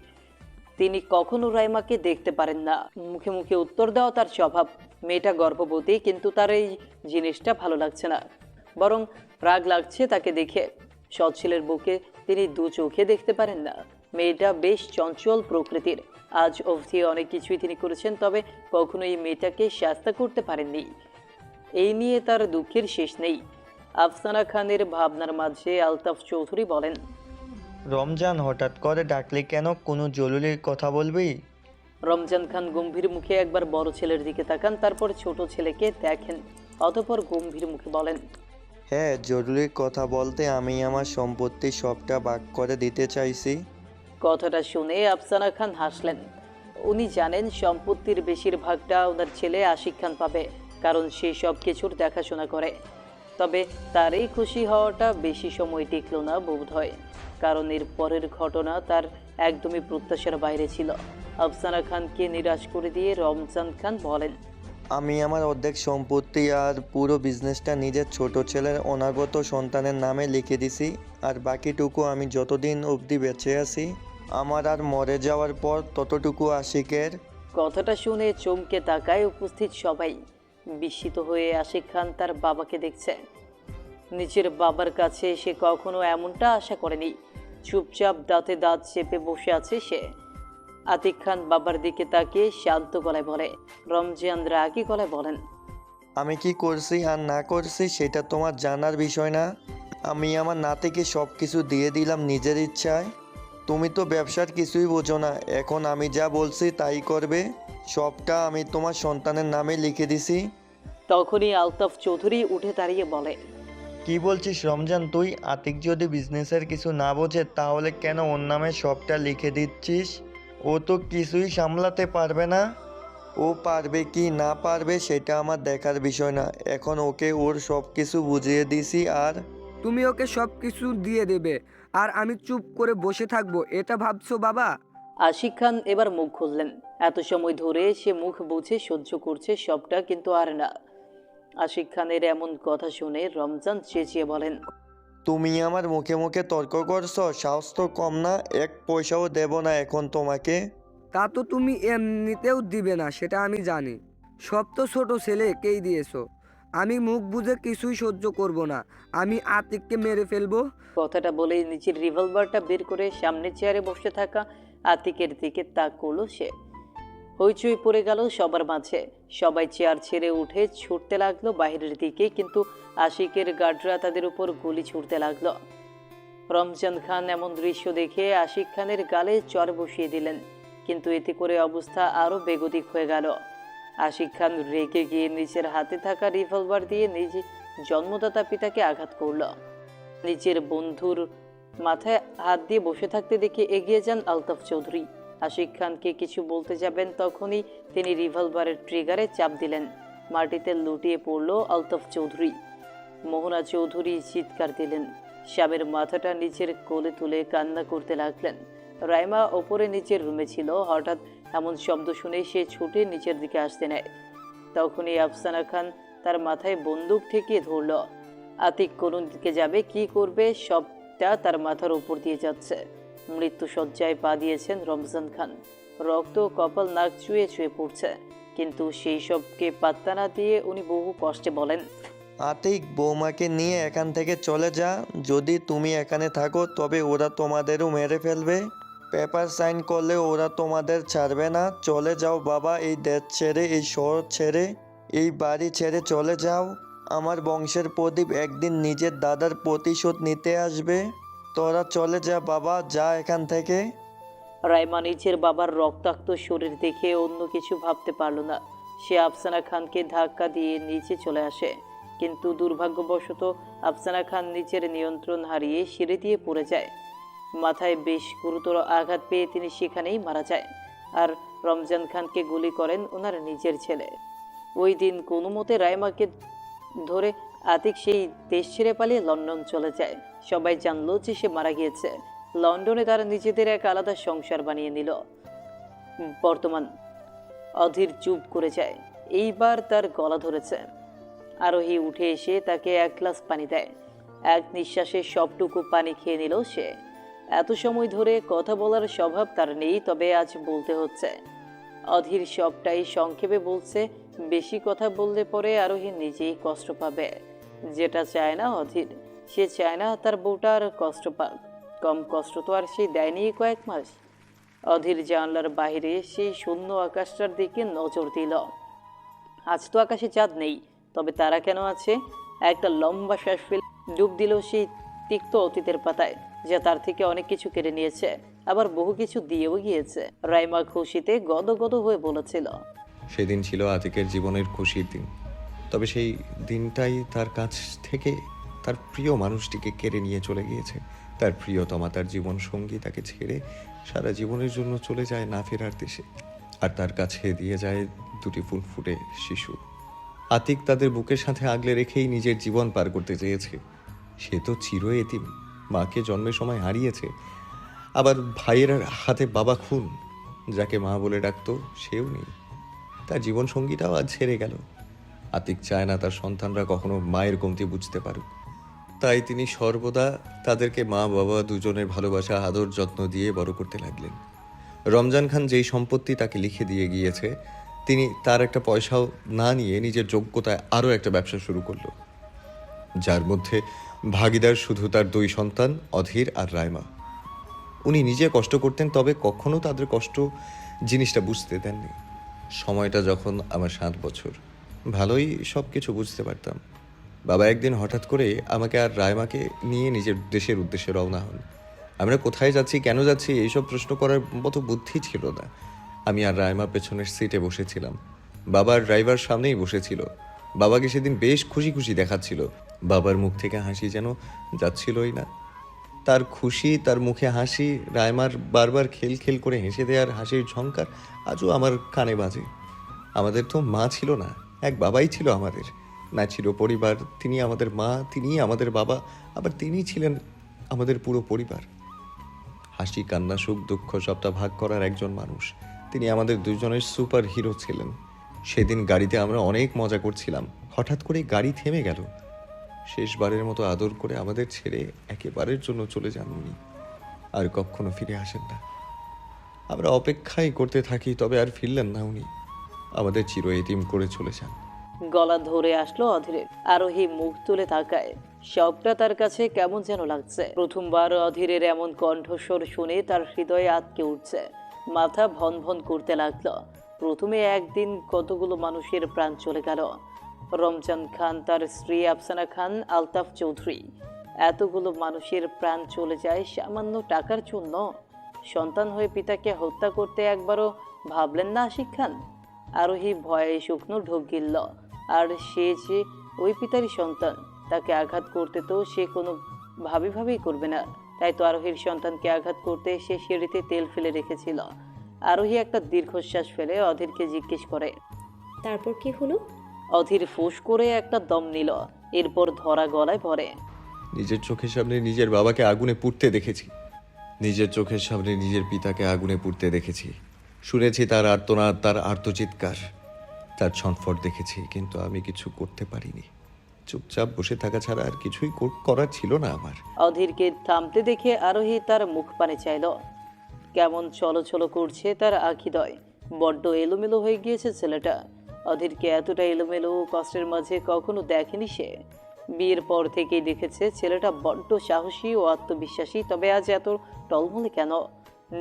Speaker 1: তিনি কখনো রাইমাকে দেখতে পারেন না। মুখে মুখে উত্তর দেওয়া তার স্বভাব। মেয়েটা গর্ভবতী, কিন্তু তার এই জিনিসটা ভালো লাগছে না, বরং রাগ লাগছে তাকে দেখে। সৎ ছেলের বুকে তিনি দু চোখে দেখতে পারেন না। মেয়েটা বেশ চঞ্চল প্রকৃতির। আজ অবধি অনেক কিছুই তিনি করেছেন, তবে কখনো এই মেয়েটাকে শাস্তা করতে পারেননি। এই নিয়ে তার দুঃখের শেষ নেই। আফসানা খানের ভাবনার মাঝে আলতাফ চৌধুরী বলেন,
Speaker 7: রমজান, হঠাৎ করে ডাকলি কেন? কোনো জরুরি কথা বলবি?
Speaker 1: রমজান খান গম্ভীর মুখে একবার বড় ছেলের দিকে তাকান, তারপর ছোট ছেলেকে দেখেন, অতঃপর গম্ভীর মুখে বলেন,
Speaker 7: হ্যাঁ, জরুরি কথা বলতে আমি আমার সম্পত্তি সবটা ভাগ করে দিতে চাইছি।
Speaker 1: কথাটা শুনে আফসানা খান হাসলেন। উনি জানেন সম্পত্তির বেশিরভাগটা ওনার ছেলে আশিক খান পাবে, কারণ সে সব কিছুর দেখাশোনা করে। তবে তার এই খুশি হওয়াটা বেশি সময় টিকল না বোধ হয়, কারণ এর পরের ঘটনা তার একদমই প্রত্যাশার বাইরে ছিল। আফসানা খানকে নিরাশ করে দিয়ে রমজান খান বলেন,
Speaker 7: আমি আমার অর্ধেক সম্পত্তি আর পুরো বিজনেসটা নিজের ছোট ছেলের অনাগত সন্তানের নামে লিখে দিছি, আর বাকিটুকু আমি যতদিন অবধি বেঁচে আছি, আমার আর মরে যাওয়ার পর ততটুকু আশিকের।
Speaker 1: কথাটা শুনে চমকে তাকায় উপস্থিত সবাই। বিস্মিত হয়ে আশিক খান তার বাবাকে দেখছে। নিজের বাবার কাছে সে কখনো এমনটা আশা করেনি। চুপচাপ দাঁতে দাঁত চেপে বসে আছে সে। আতিক খান বাবার দিকে তাকিয়ে শান্ত গলায় বলে, রমজান রাগী গলায় বলেন,
Speaker 7: আমি কি করছি আর না করছি সেটা তোমার জানার বিষয় না। আমি আমার নাতিকে সব কিছু দিয়ে দিলাম নিজের ইচ্ছায়। তুমি তো ব্যবসার কিছুই বোঝো না। এখন আমি যা বলছি তাই করবে। সবটা আমি তোমার সন্তানের নামে লিখে দিছি।
Speaker 1: তখনই আলতাফ চৌধুরী উঠে দাঁড়িয়ে বলে,
Speaker 7: কি বলছিস রমজান তুই? আতিক যদি বিজনেসের কিছু না বোঝে তাহলে কেন ওর নামে সবটা লিখে দিচ্ছিস? ও তো কিছুই সামলাতে পারবে না। ও পারবে কি না পারবে সেটা আমার দেখার বিষয় না। এখন ওকে ওর সব কিছু বুঝিয়ে দিছি। আর
Speaker 8: তুমি ওকে সব কিছু দিয়ে দেবে আর আমি চুপ করে বসে থাকবো, এটা ভাবছো বাবা?
Speaker 1: আশিক খান এবার মুখ খুললেন। এত সময় ধরে সে মুখ বুঝে সহ্য করছে সবটা, কিন্তু আর না। আশিক খানের এমন কথা শুনে রমজান চেঁচিয়ে বলেন,
Speaker 7: তুমি আমার মুখে মুখে তর্ক করছো? সাহস তো কম না। এক পয়সাও দেব না এখন তোমাকে।
Speaker 8: তা তো তুমি এমনিতেও দিবে না, সেটা আমি জানি। সব তো ছোট ছেলেকেই দিয়েছো। আমি মুখ বুঝে কিছুই সহ্য করব না। আমি আতিককে মেরে ফেলবো।
Speaker 1: কথাটা বলেই নিজের রিভলভারটা বের করে সামনের চেয়ারে বসে থাকা আতিকের দিকে তাক করলো সে। হইচই পড়ে গেল সবার মাঝে। সবাই চেয়ার ছেড়ে উঠে ছুটতে লাগলো বাইরের দিকে, কিন্তু আশিকের গার্ডরা তাদের উপর গুলি ছুড়তে লাগলো। রমজান খান এমন দৃশ্য দেখে আশিক খানের গালে চর বসিয়ে দিলেন, কিন্তু এতে করে অবস্থা আরও বেগতিক হয়ে গেল। আশিক খান রেগে গিয়ে নিজের হাতে থাকা রিভলভার দিয়ে নিজে জন্মদাতা পিতাকে আঘাত করল। নিজের বন্ধুর মাথায় হাত দিয়ে বসে থাকতে দেখে এগিয়ে যান আলতাফ চৌধুরী। আশিক খানকে কিছু বলতে যাবেন, তখনই তিনি রিভলভারের ট্রিগারে চাপ দিলেন। মাটিতে লুটিয়ে পড়ল আলতাফ চৌধুরী। মোহনা চৌধুরী চিৎকার দিলেন। স্বামীর মাথাটা নিজের কোলে তুলে কান্না করতে লাগলেন। রাইমা ওপরে নিজের রুমে ছিল। হঠাৎ এমন শব্দ শুনে সে ছুটে নিচের দিকে আসতে নেয়। তখনই আফসানা খান তার মাথায় বন্দুক ঠেকিয়ে ধরল। আতিক কোন দিকে যাবে, কি করবে, সবটা তার মাথার উপর দিয়ে যাচ্ছে। মৃত্যু শয্যায় পা দিয়েছেন রমজান খান। রক্ত কপাল নাক চুয়ে চুয়ে পড়ছে, কিন্তু সেই সবকে পাত্তা না দিয়ে উনি বহু কষ্টে বলেন,
Speaker 7: আতিক, বৌমাকে নিয়ে এখান থেকে চলে যা। যদি তুমি এখানে থাকো তবে ওরা তোমাদেরও মেরে ফেলবে। পেপার সাইন করলে ওরা তোমাদের ছাড়বে না। চলে যাও বাবা, এই দেশ ছেড়ে, এই শহর ছেড়ে, এই বাড়ি ছেড়ে চলে যাও। আমার বংশের প্রদীপ একদিন নিজের দাদার প্রতিশোধ নিতে আসবে। তোরা চলে যা বাবা, যা এখান থেকে।
Speaker 1: রাইমা নিজের বাবার রক্তাক্ত শরীর দেখে অন্য কিছু ভাবতে পারল না। সে আফসানা খানকে ধাক্কা দিয়ে নিচে চলে আসে, কিন্তু দুর্ভাগ্যবশত আফসানা খান নিচের নিয়ন্ত্রণ হারিয়ে সিঁড়ি দিয়ে পড়ে যায়। মাথায় বেশ গুরুতর আঘাত পেয়ে তিনি সেখানেই মারা যায়। আর রমজান খানকে গুলি করেন ওনার নিজের ছেলে। ওই দিন কোনো মতে রাইমাকে ধরে আতিক সেই দেশ ছেড়ে পালিয়ে লন্ডন চলে যায়। সবাই জানলো যে সে মারা গিয়েছে। লন্ডনে তারা নিজেদের এক আলাদা সংসার বানিয়ে নিল। বর্তমান অধীর চুপ করে যায়। এইবার তার গলা ধরেছে। আরোহী উঠে এসে তাকে এক গ্লাস পানি দেয়। এক নিঃশ্বাসে সবটুকু পানি খেয়ে নিল সে। এত সময় ধরে কথা বলার স্বভাব তার নেই, তবে আজ বলতে হচ্ছে। অধীর সবটাই সংক্ষেপে বলছে। বেশি কথা বললে পরে আরোহী নিজেই কষ্ট পাবে, যেটা চায় না অধীর। সে চায় না তার বউটা আর কষ্ট পাক। কম কষ্ট তো আর সে দেয়নি কয়েক মাস। অধীর জানলার বাইরে সেই শূন্য আকাশটার দিকে নজর দিল। আজ তো আকাশে চাঁদ নেই, তবে তারা কেন আছে। একটা লম্বা শ্বাস ফেলে ডুব দিল সেই তিক্ত অতীতের পাতায়, যা তার থেকে অনেক কিছু কেড়ে নিয়েছে, আবার বহু কিছু দিয়েও গিয়েছে। রাইমা খুশিতে গদগদ হয়ে বলেছিল,
Speaker 3: সেদিন ছিল আতিকের জীবনের খুশির দিন, তবে সেই দিনটাই তার কাছ থেকে তার প্রিয় মানুষটিকে কেড়ে নিয়ে চলে গিয়েছে। তার প্রিয়তমা, তার জীবন সঙ্গী তাকে ছেড়ে সারা জীবনের জন্য চলে যায় না ফেরার দেশে। আর তার কাছে দিয়ে যায় দুটি ফুটফুটে শিশু। আতিক তাদের বুকের সাথে আগলে রেখেই নিজের জীবন পার করতে চেয়েছে। সে তো চির এতিম, মাকে জন্মের সময় হারিয়েছে। আবার ভাইয়ের হাতে বাবা খুন, যাকে মা বলে ডাকতো সেও নেই। তার জীবন সঙ্গীটাও আজ ছেড়ে গেল। আতিক চায় না তার সন্তানরা কখনো মায়ের কমতি বুঝতে পারুক। তাই তিনি সর্বদা তাদেরকে মা বাবা দুজনের ভালোবাসা, আদর, যত্ন দিয়ে বড় করতে লাগলেন। রমজান খান যেই সম্পত্তি তাকে লিখে দিয়ে গিয়েছে, তিনি তার একটা পয়সাও না নিয়ে নিজের যোগ্যতায় আরও একটা ব্যবসা শুরু করলো, যার মধ্যে ভাগিদার শুধু তার দুই সন্তান অধীর আর রাইমা। উনি নিজে কষ্ট করতেন, তবে কখনো তাদের কষ্ট জিনিসটা বুঝতে দেননি। সময়টা যখন আমার 7 বছর, ভালোই সব কিছু বুঝতে পারতাম। বাবা একদিন হঠাৎ করে আমাকে আর রাইমাকে নিয়ে নিজের দেশের উদ্দেশ্যে রওনা হন। আমরা কোথায় যাচ্ছি, কেন যাচ্ছি, এইসব প্রশ্ন করার মতো বুদ্ধি ছিল না। আমি আর রাইমা পেছনের সিটে বসেছিলাম, বাবার ড্রাইভার সামনেই বসেছিল। বাবাকে সেদিন বেশ খুশি খুশি দেখাচ্ছিল। বাবার মুখ থেকে হাসি যেন যাচ্ছিলই না। তার খুশি, তার মুখে হাসি, রাইমার বারবার খেল খেল করে হেসে দেওয়ার হাসির ঝংকার আজও আমার কানে বাজে। আমাদের তো মা ছিল না, এক বাবাই ছিল আমাদের। না ছিল পরিবার, তিনি আমাদের মা, তিনিই আমাদের বাবা, আবার তিনিই ছিলেন আমাদের পুরো পরিবার। হাসি, কান্না, সুখ, দুঃখ সবটা ভাগ করার একজন মানুষ। তিনি আমাদের দুজনের সুপার হিরো ছিলেন। সেদিন গাড়িতে আমরা অনেক মজা করছিলাম, হঠাৎ করে গাড়ি থেমে গেল। শেষবারের মতো আদর করে আমাদের ছেড়ে একেবারের জন্য চলে যান উনি, আর কখনো ফিরে আসেন না। আমরা অপেক্ষাই করতে থাকি, তবে আর ফিরলেন না উনি, আমাদের চির এতিম করে চলে যান।
Speaker 1: গলা ধরে আসলো অধীরের। আরোহী মুখ তুলে তাকায়। সবটা তার কাছে কেমন যেন লাগছে। প্রথমবার অধীরের এমন কণ্ঠস্বর শুনে তার হৃদয়ে আটকে উঠছে, মাথা ভন ভন করতে লাগলো। প্রথমে একদিন কতগুলো মানুষের প্রাণ চলে গেল। রমজান খান, তার স্ত্রী আফসানা খান, আলতাফ চৌধুরী, এতগুলো মানুষের প্রাণ চলে যায় সামান্য টাকার জন্য। সন্তান হয়ে পিতাকে হত্যা করতে একবারও ভাবলেন না আশিক খান? আরোহী ভয়ে শুকনো ঢোক গিলল। আর সে যে ওই পিতারই সন্তান, তাকে আঘাত করতে তো সে কোনো ভাবেই করবে না। তাই তো আরোহীর সন্তানকে আঘাত করতে সে সিঁড়িতে তেল ফেলে রেখেছিল। আরোহী একটা দীর্ঘশ্বাস ফেলে অধীরকে জিজ্ঞেস করে,
Speaker 6: তারপর কি হলো?
Speaker 1: অধীর ফুঁস করে একটা দম নিল, এরপর ধরা গলায় বলে,
Speaker 3: নিজের চোখের সামনে নিজের বাবাকে আগুনে পুড়তে দেখেছি, নিজের চোখের সামনে নিজের পিতাকে আগুনে পুড়তে দেখেছি। শুনেছি তার আর্তনাদ, তার আর্তচিৎকার, তার ছটফট দেখেছি, কিন্তু আমি কিছু করতে পারিনি। চুপচাপ বসে থাকা ছাড়া আর কিছুই করার ছিল না আমার।
Speaker 1: অধীরকে থামতে দেখে আরোহী তার মুখ পানে চাইল। কেমন চলো করছে তার আখিদয়। বড্ড এলোমেলো হয়ে গিয়েছে ছেলেটা। অধীরকে এতটা এলোমেলো কষ্টের মাঝে কখনো দেখেনি সে। বিয়ের পর থেকেই দেখেছে ছেলেটা বড্ড সাহসী ও আত্মবিশ্বাসী, তবে আজ এত টলমলে কেন?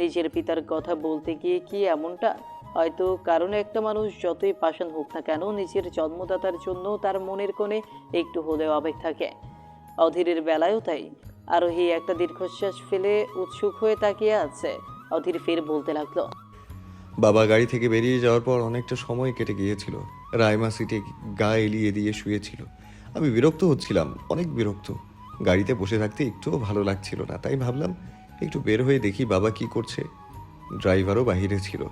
Speaker 1: নিজের পিতার কথা বলতে গিয়ে কি এমনটা? হয়তো কারণ একটা মানুষ যতই পাষাণ হোক না কেন, নিজের জন্মদাতার জন্য তার মনের কোণে একটু হলেও আবেগ থাকে। অধীরের বেলায়ও তাই। আরোহী একটা দীর্ঘশ্বাস ফেলে উৎসুক হয়ে তাকিয়ে আছে। অধীর ফের বলতে লাগলো,
Speaker 3: বাবা গাড়ি থেকে বেরিয়ে যাওয়ার পর অনেকটা সময় কেটে গিয়েছিল। রাইমা সিটে গা এলিয়ে দিয়ে শুয়েছিল। আমি বিরক্ত হচ্ছিলাম, অনেক বিরক্ত। গাড়িতে বসে থাকতে একটুও ভালো লাগছিল না, তাই ভাবলাম একটু বের হয়ে দেখি বাবা কি করছে। ড্রাইভারও বাহিরে ছিল।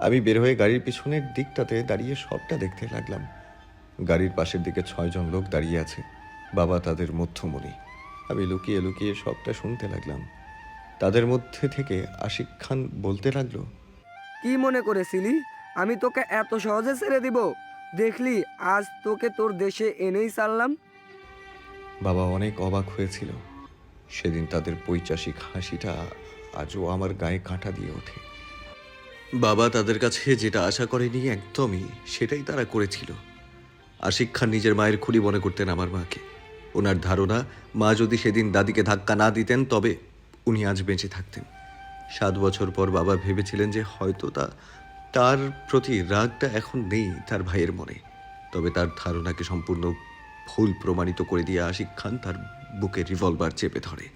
Speaker 3: আমি বের হয়ে গাড়ির পিছনের দিকটাতে দাঁড়িয়ে সবটা দেখতে লাগলাম। গাড়ির পাশের দিকে 6 জন লোক দাঁড়িয়ে আছে, বাবা তাদের মধ্যমণি। আমি লুকিয়ে লুকিয়ে সবটা শুনতে লাগলাম। তাদের মধ্যে থেকে আশিক খান বলতে লাগলো,
Speaker 8: কি মনে করেছিলি আমি তোকে এত সহজে ছেড়ে দিব? দেখলি আজ তোকে তোর দেশে এনেই ছাড়লাম।
Speaker 3: বাবা অনেক অবাক হয়েছিল। সেদিন তাদের পৈশাসিক হাসিটা আজও আমার গায়ে কাঁটা দিয়ে ওঠে। বাবা তাদের কাছে যেটা আশা করেনি একদমই সেটাই তারা করেছিল। আশিক খান নিজের মায়ের খুলি মনে করতেন আমার মাকে। ওনার ধারণা, মা যদি সেদিন দাদিকে ধাক্কা না দিতেন তবে উনি আজ বেঁচে থাকতেন। 7 বছর পর বাবা ভেবেছিলেন যে হয়তো তার প্রতি রাগটা এখন নেই তার ভাইয়ের মনে। তবে তার ধারণাকে সম্পূর্ণ ভুল প্রমাণিত করে দিয়ে আশিক খান তার বুকে রিভলভার চেপে ধরে।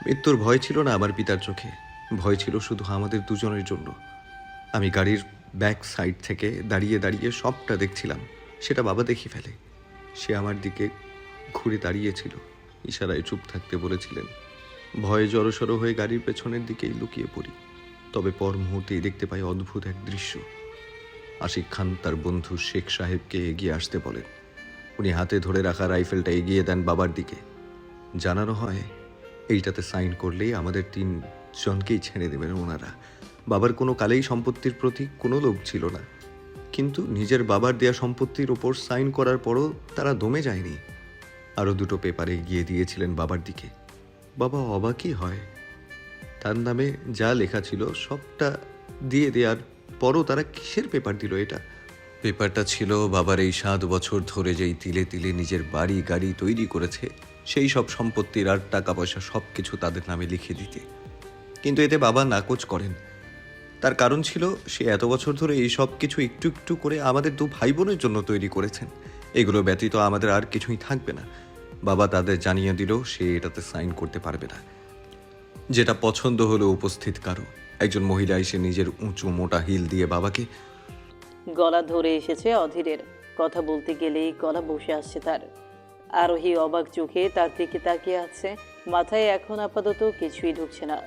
Speaker 3: মৃত্যুর ভয় ছিল না আমার পিতার চোখে, ভয় ছিল শুধু আমাদের দুজনের জন্য। আমি গাড়ির ব্যাক সাইড থেকে দাঁড়িয়ে দাঁড়িয়ে সবটা দেখছিলাম। সেটা বাবা দেখে ফেলে। সে আমার দিকে ঘুরে দাঁড়িয়েছিল, ইশারায় চুপ থাকতে বলেছিলেন। ভয়ে জড়সড় হয়ে গাড়ির পেছনের দিকেই লুকিয়ে পড়ি। তবে পর মুহূর্তেই দেখতে পাই অদ্ভুত এক দৃশ্য। আশিক খান তার বন্ধু শেখ সাহেবকে এগিয়ে আসতে বলেন। উনি হাতে ধরে রাখা রাইফেলটা এগিয়ে দেন বাবার দিকে। জানানো হয় এইটাতে সাইন করলেই আমাদের 3 জনকেই ছেড়ে দেবেন ওনারা। বাবার কোনো কালেই সম্পত্তির প্রতি কোনো লোভ ছিল না, কিন্তু নিজের বাবার দেয়া সম্পত্তির ওপর সাইন করার পরও তারা দমে যায়নি। আরও 2টো পেপারে এগিয়ে দিয়েছিলেন বাবার দিকে। বাবা অবাকই হয়। তার নামে যা লেখা ছিল সবটা দিয়ে দেওয়ার পরও তারা কিসের পেপার দিল এটা? পেপারটা ছিল বাবার এই 7 বছর ধরে যেই তিলে তিলে নিজের বাড়ি গাড়ি তৈরি করেছে সেই সব সম্পত্তির আর টাকা পয়সা সব কিছু তাদের নামে লিখে দিতে। কিন্তু এতে বাবা নাকচ করেন। তার কারণ ছিল সে এত বছর ধরে এই সব কিছু একটু একটু করে আমাদের 2 ভাই বোনের জন্য তৈরি করেছেন। এগুলো ব্যতীত আমাদের আর কিছুই থাকবে না। বাবা তাদের জানিয়ে দিল সে এটাতে সাইন করতে পারবে না। যেটা পছন্দ হলো উপস্থিত কারো একজন মহিলা এসে নিজের উঁচু মোটা হিল দিয়ে বাবাকে
Speaker 1: গলা ধরে এসেছে অধীরের। কথা বলতে গেলেই গলা বসে আসছে তার। আরোহী অবাক চোখে তার দিকে তাকিয়ে আছে, মাথায় এখন আপাতত কিছুই ঢুকছে না।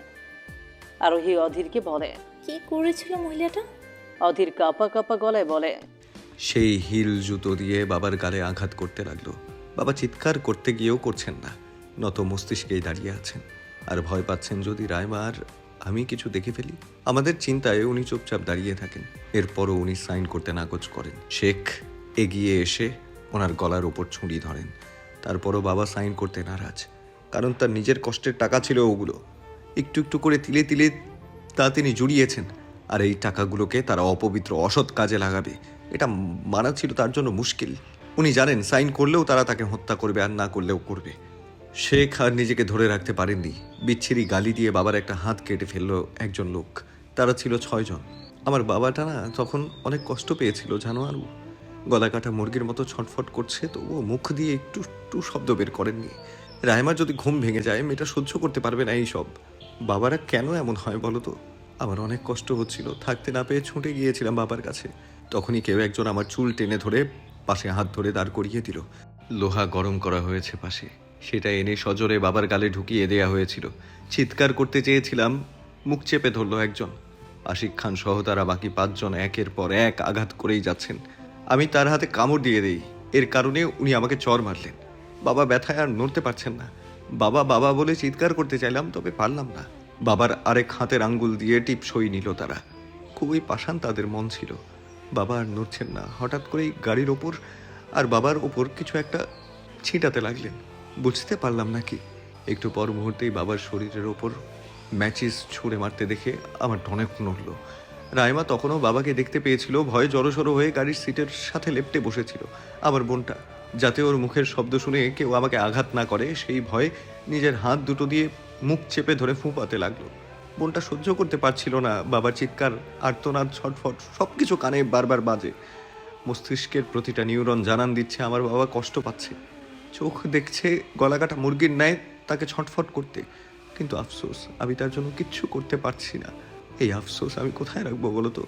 Speaker 1: আরোহী অধীরকে বলে,
Speaker 6: কি করেছিল মহিলাটা?
Speaker 1: অধীর কাঁপা কাঁপা গলায় বলে,
Speaker 3: সেই হিল জুতো দিয়ে বাবার গালে আঘাত করতে লাগলো। বাবা চিৎকার করতে গিয়েও করছেন না, নত মস্তিষ্কেই দাঁড়িয়ে আছেন আর ভয় পাচ্ছেন যদি রায়মা আর আমি কিছু দেখে ফেলি। আমাদের চিন্তায় উনি চুপচাপ দাঁড়িয়ে থাকেন। এরপরও উনি সাইন করতে নাকচ করেন। শেখ এগিয়ে এসে ওনার গলার ওপর ছুরি ধরেন। তারপরও বাবা সাইন করতে নারাজ, কারণ তার নিজের কষ্টের টাকা ছিল ওগুলো। একটু একটু করে তিলে তিলে তা তিনি জুড়িয়েছেন, আর এই টাকাগুলোকে তারা অপবিত্র অসৎ কাজে লাগাবে এটা মানা ছিল তার জন্য মুশকিল। উনি জানেন সাইন করলেও তারা তাকে হত্যা করবে আর না করলেও করবে। শেখ আর নিজেকে ধরে রাখতে পারেননি। বিচ্ছিরি গালি দিয়ে বাবার একটা হাত কেটে ফেললো একজন লোক। তারা ছিল 6 জন। আমার বাবাটা না তখন অনেক কষ্ট পেয়েছিল জানো আরু। গলা কাটা মুরগির মতো ছটফট করছে, তো ও মুখ দিয়ে একটু একটু শব্দ বের করেননি। রায়মার যদি ঘুম ভেঙে যায় মেয়েটা সহ্য করতে পারবে না এই সব। বাবারা কেন এমন হয় বলো তো? আমার অনেক কষ্ট হচ্ছিল, থাকতে না পেয়ে ছুটে গিয়েছিলাম বাবার কাছে। তখনই কেউ একজন আমার চুল টেনে ধরে পাশে হাত ধরে দাঁড় করিয়ে দিল। লোহা গরম করা হয়েছে পাশে, সেটা এনে সজোরে বাবার গালে ঢুকিয়ে দেয়া হয়েছিল। চিৎকার করতে চেয়েছিলাম, মুখ চেপে ধরলো একজন। আশিক খান সহ তারা বাকি 5 জন একের পর এক আঘাত করেই যাচ্ছেন। আমি তার হাতে কামড় দিয়ে দেই, এর কারণে উনি আমাকে চড় মারলেন। বাবা ব্যথায় আর নড়তে পারছেন না। বাবা বাবা বলে চিৎকার করতে চাইলাম, তবে পারলাম না। বাবার আরেক হাতের আঙ্গুল দিয়ে টিপসই নিল তারা। খুবই পাষাণ তাদের মন ছিল। বাবা আর নড়ছেন না। হঠাৎ করেই গাড়ির ওপর আর বাবার ওপর কিছু একটা ছিটাতে লাগলেন। বুঝতে পারলাম না কি। একটু পর মুহূর্তেই বাবার শরীরের ওপর ম্যাচিস ছুঁড়ে মারতে দেখে আমার টনেক নড়ল। রায়মা তখনও বাবাকে দেখতে পেয়েছিল, ভয়ে জড়সড় হয়ে গাড়ির সিটের সাথে লেপ্টে বসেছিল। আমার বোনটা, যাতে ওর মুখের শব্দ শুনে কেউ আমাকে আঘাত না করে সেই ভয়ে নিজের হাত দুটো দিয়ে মুখ চেপে ধরে ফুঁপাতে লাগলো। বোনটা সহ্য করতে পারছিল না বাবার চিৎকার, আর্তনাদ, ছটফট সব কিছু কানে বারবার বাজে। মস্তিষ্কের প্রতিটা নিউরন জানান দিচ্ছে আমার বাবা কষ্ট পাচ্ছে। চোখ দেখছে গলাকাটা মুরগির ন্যায় তাকে ছটফট করতে, কিন্তু আফসোস আমি তার জন্য কিচ্ছু করতে পারছি না। এই আফসোস আমি কোথায় রাখবো বলো তো?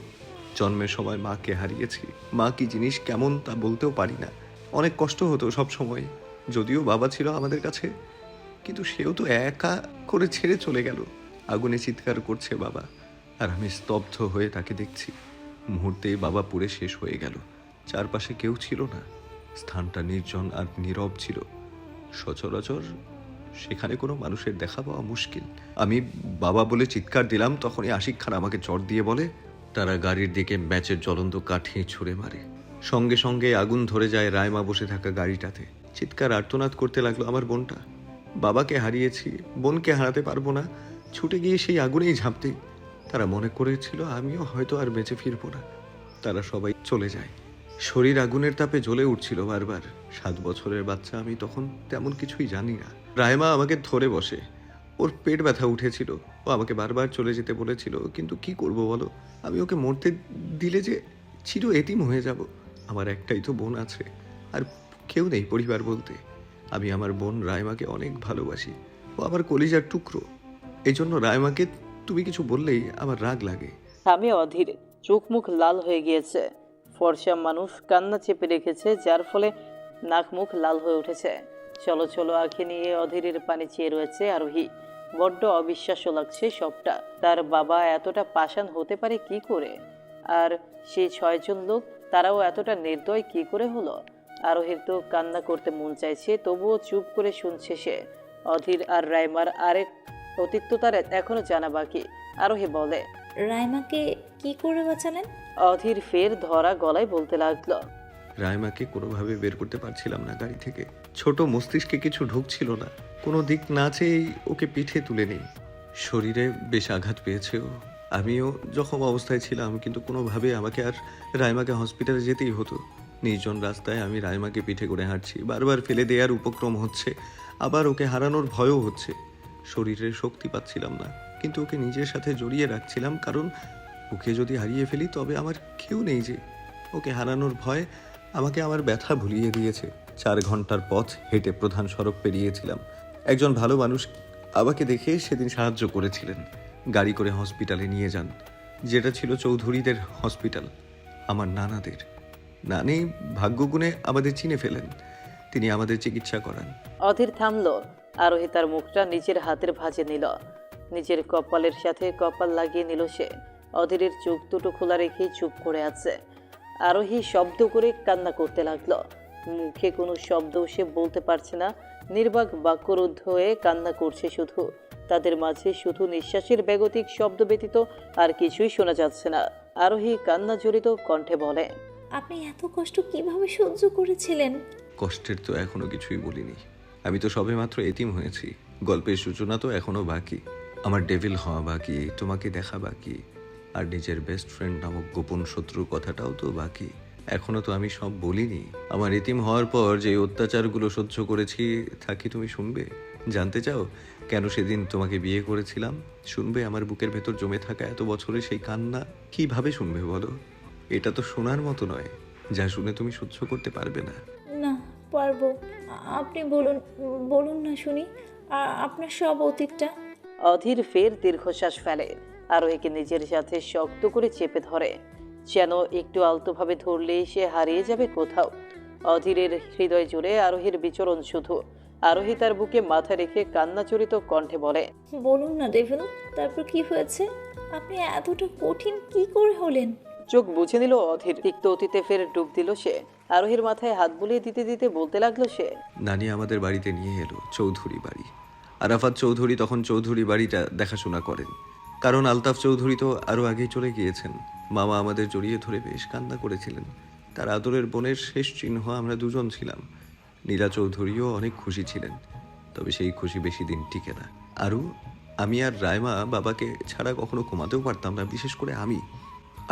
Speaker 3: জন্মের সময় মাকে হারিয়েছি, মা কি জিনিস কেমন তা বলতেও পারি না। অনেক কষ্ট হতো সব সময়। যদিও বাবা ছিল আমাদের কাছে, কিন্তু সেও তো একা করে ছেড়ে চলে গেল। আগুনে চিৎকার করছে বাবা, আর আমি স্তব্ধ হয়ে তাকে দেখছি। মুহূর্তেই বাবা পুড়ে শেষ হয়ে গেল। চারপাশে কেউ ছিল না, স্থানটা নির্জন আর নীরব ছিল। সচরাচর সেখানে কোনো মানুষের দেখা পাওয়া মুশকিল। আমি বাবা বলে চিৎকার দিলাম, তখনই আশিক খান আমাকে চড় দিয়ে বলে, তারা গাড়ির দিকে ম্যাচের জ্বলন্ত কাঠি ছুঁড়ে মারে। সঙ্গে সঙ্গে আগুন ধরে যায় রায়মা বসে থাকা গাড়িটাতে। চিৎকার আর্তনাদ করতে লাগলো আমার বোনটা। বাবাকে হারিয়েছি, বোনকে হারাতে পারবো না। ছুটে গিয়ে সেই আগুনেই ঝাঁপ দিই। তারা মনে করেছিল আমিও হয়তো আর বেঁচে ফিরবো না। তারা সবাই চলে যায়। শরীর আগুনের তাপে জ্বলে উঠছিল বারবার। 7 বছরের বাচ্চা আমি, তখন তেমন কিছুই জানি না। রায়মা আমাকে ধরে বসে। ওর পেট ব্যথা উঠেছিল। ও আমাকে বারবার চলে যেতে বলেছিল, কিন্তু কি করব বলো? আমি ওকে মরতে দিলে যে চির এতিম হয়ে যাব। আমার একটাই তো বোন আছে, আর কেউ নেই পরিবার বলতে। আমি আমার বোন রায়মাকে অনেক ভালোবাসি। ও আমার কলিজার টুকরো। এই জন্য রায়মাকে তুমি কিছু বললেই আমার রাগ লাগে।
Speaker 1: আমি অধীর, চোখ মুখ লাল হয়ে গিয়েছে। ফর্সা মানুষ কান্না চেপে রেখেছে, যার ফলে নাক মুখ লাল হয়ে উঠেছে। চলো চলো আঁখি নিয়ে অধীরের পানি চেয়ে রয়েছে আরোহী। বড্ড অবিশ্বাস্য লাগছে সবটা। তার বাবা এতটা পাষাণ হতে পারে কি করে? আর সেই 6 জন লোক, তারাও এতটা নির্দয় কি করে হলো? আরোহীর তো কান্না করতে মন চাইছে, তবুও চুপ করে শুনছে সে। অধীর আর রাইমার আরেক অতীত তার এখনো জানা বাকি। আরোহী বলে,
Speaker 6: রাইমাকে কি করে বাঁচালেন?
Speaker 1: অধীর ফের ধরা গলায় বলতে লাগলো,
Speaker 3: রায়মাকে কোনোভাবে বের করতে পারছিলাম না গাড়ি থেকে। ছোট মস্তিষ্কে কিছু ঢুকছিল না। কোনো দিক না চেয়েই ওকে পিঠে তুলে নেই। শরীরে বেশ আঘাত পেয়েছে ও। আমিও জখম অবস্থায় ছিলাম, কিন্তু কোনোভাবে আমাকে আর রায়মাকে হসপিটালে যেতেই হতো। নির্জন রাস্তায় আমি রায়মাকে পিঠে করে হাঁটছি। বারবার ফেলে দেওয়ার উপক্রম হচ্ছে, আবার ওকে হারানোর ভয়ও হচ্ছে। শরীরে শক্তি পাচ্ছিলাম না, কিন্তু ওকে নিজের সাথে জড়িয়ে রাখছিলাম, কারণ ওকে যদি হারিয়ে ফেলি তবে আমার কেউ নেই যে। ওকে হারানোর ভয় আমাকে আমার ব্যথা ভুলিয়ে দিয়েছে। 4 ঘন্টার পথ হেঁটে প্রধান সড়ক পেরিয়েছিলাম। একজন ভালো মানুষ আমাকে দেখে সেদিন সাহায্য করেছিলেন। গাড়ি করে হসপিটালে নিয়ে যান, যেটা ছিল চৌধুরীদের হসপিটাল, আমার নানাদের। নানি ভাগ্যগুণে আমাদের চিনে ফেলেন। তিনি আমাদের চিকিৎসা করান।
Speaker 1: অধীর থামলো। আরোহী তার মুখটা নিজের হাতের ভাঁজে নিল, নিজের কপালের সাথে কপাল লাগিয়ে নিল সে। অধীরের চোখ দুটো খোলা রেখেই চুপ করে আছে। আরোহী শব্দ করে কান্না করতে লাগলো। মুখে কোনো শব্দ সে বলতে পারছে না, নির্বাক বাক্যরুদ্ধ হয়ে কান্না করছে শুধু। তাদের মাঝে শুধু নিঃশ্বাসের বেগতিক শব্দ ব্যতীত আর কিছুই শোনা যাচ্ছে না। আরোহী কান্না জড়িত কণ্ঠে বলে,
Speaker 6: আপনি এত কষ্ট কিভাবে সহ্য করেছিলেন?
Speaker 3: কষ্টের তো এখনো কিছুই বলিনি। আমি তো সবেমাত্র এতিম হয়েছি। গল্পের সূচনা তো এখনো বাকি। আমার ডেভিল হওয়া বাকি, তোমাকে দেখা বাকি, আর নিজের বেস্ট ফ্রেন্ড নামক গোপন শত্রুর কথাটাও তো বাকি। এখনো তো আমি সব বলিনি। আমার এতিম হওয়ার পর যে অত্যাচারগুলো সহ্য করেছি তা কি তুমি শুনবে? জানতে চাও কেন সেদিন তোমাকে বিয়ে করেছিলাম? শুনবে আমার বুকের ভেতর জমে থাকা এত বছরের সেই কান্না? কিভাবে শুনবে বলো? এটা তো শোনার মতো নয়, যা শুনে তুমি সহ্য করতে পারবে না।
Speaker 6: না, পারবো। আপনি বলুন, বলুন না শুনি আপনার সব অতীতটা।
Speaker 1: অধীর ফের দীর্ঘশ্বাস ফেলে। আরোহীকে নিজের সাথে শক্ত করে চেপে ধরে, যেন একটু আলতোভাবে ধরলেই সে হারিয়ে যাবে কোথাও। অধীরের হৃদয় জুড়ে আরোহীর বিচরণ শুধু। আরোহী তার বুকে মাথা রেখে কান্নাচরিত কণ্ঠে বলে,
Speaker 6: বলুন না ডেভিল, তারপর কি হয়েছে? আপনি এতটা কঠিন কি করে হলেন?
Speaker 1: চোখ বুঝে নিল অধীর। তিক্ত অতীতে ফের ডুব দিল সে। আরোহীর মাথায় হাত বুলিয়ে দিতে দিতে বলতে লাগলো সে,
Speaker 3: নানি আমাদের বাড়িতে নিয়ে এলো, চৌধুরী বাড়ি। আরাফাত চৌধুরী তখন চৌধুরী বাড়িটা দেখাশোনা করেন, কারণ আলতাফ চৌধুরী তো আরও আগেই চলে গিয়েছেন। মামা আমাদের জড়িয়ে ধরে বেশ কান্না করেছিলেন। তার আদরের বোনের শেষ চিহ্ন আমরা দুজন ছিলাম। নীলা চৌধুরীও অনেক খুশি ছিলেন, তবে সেই খুশি বেশি দিন টিকে না। আরও আমি আর রায়মা বাবাকে ছাড়া কখনো ঘুমাতেও পারতাম না, বিশেষ করে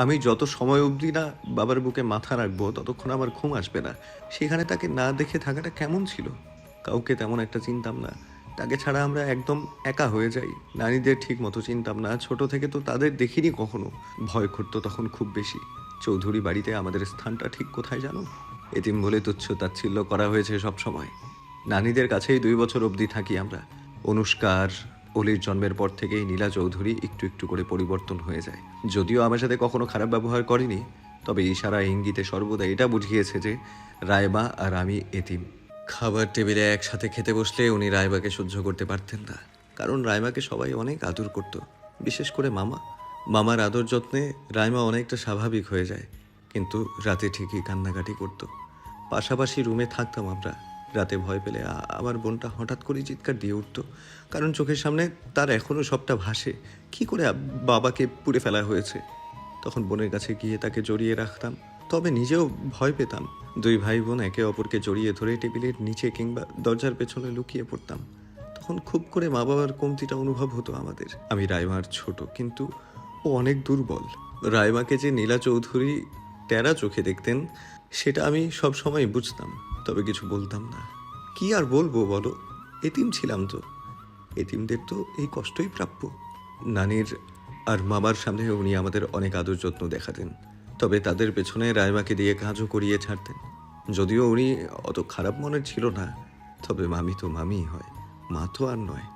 Speaker 3: আমি যত সময় অবধি না বাবার বুকে মাথা রাখবো ততক্ষণ আমার ঘুম আসবে না। সেখানে তাকে না দেখে থাকাটা কেমন ছিল? কাউকে তেমন একটা চিনতাম না। তাকে ছাড়া আমরা একদম একা হয়ে যাই। নানীদের ঠিক মতো চিনতাম না, ছোট থেকে তো তাদের দেখিনি কখনো। ভয় করতো তখন খুব বেশি। চৌধুরী বাড়িতে আমাদের স্থানটা ঠিক কোথায় জানো? এতিম বলে তুচ্ছ তাচ্ছিল্য করা হয়েছে সব সময়। নানীদের কাছেই 2 বছর অবধি থাকি আমরা। অনুষ্কার অলির জন্মের পর থেকেই নীলা চৌধুরী একটু একটু করে পরিবর্তন হয়ে যায়। যদিও আমার সাথে কখনো খারাপ ব্যবহার করেনি, তবে ইশারা ইঙ্গিতে সর্বদা এটা বুঝিয়েছে যে রায়বা আর আমি এতিম। খাবার টেবিলে একসাথে খেতে বসলে উনি রায়বাকে সহ্য করতে পারতেন না, কারণ রায়মাকে সবাই অনেক আদর করত, বিশেষ করে মামা। মামার আদর যত্নে রায়মা অনেকটা স্বাভাবিক হয়ে যায়, কিন্তু রাতে ঠিকই কান্নাকাটি করত। পাশাপাশি রুমে থাকতাম আমরা। রাতে ভয় পেলে আমার বোনটা হঠাৎ করে চিৎকার দিয়ে উঠত, কারণ চোখের সামনে তার এখনও সবটা ভাসে, কি করে বাবাকে পুড়ে ফেলা হয়েছে। তখন বোনের কাছে গিয়ে তাকে জড়িয়ে রাখতাম, তবে নিজেও ভয় পেতাম। দুই ভাই বোন একে অপরকে জড়িয়ে ধরে টেবিলের নিচে কিংবা দরজার পেছনে লুকিয়ে পড়তাম। তখন খুব করে মা বাবার কমতিটা অনুভব হতো আমাদের। আমি রায়মার ছোট, কিন্তু ও অনেক দুর্বল। রায়মাকে যে নীলা চৌধুরী টেরা চোখে দেখতেন সেটা আমি সব সময় বুঝতাম, তবে কিছু বলতাম না। কি আর বলবো বলো, এতিম ছিলাম তো। এতিমদের তো এই কষ্টই প্রাপ্য। নানির আর মামার সামনে উনি আমাদের অনেক আদর যত্ন দেখাতেন, তবে তাদের পেছনে রায়মাকে দিয়ে কাজও করিয়ে ছাড়তেন। যদিও উনি অত খারাপ মনের ছিল না, তবে মামি তো মামিই হয়, মা তো আর নয়।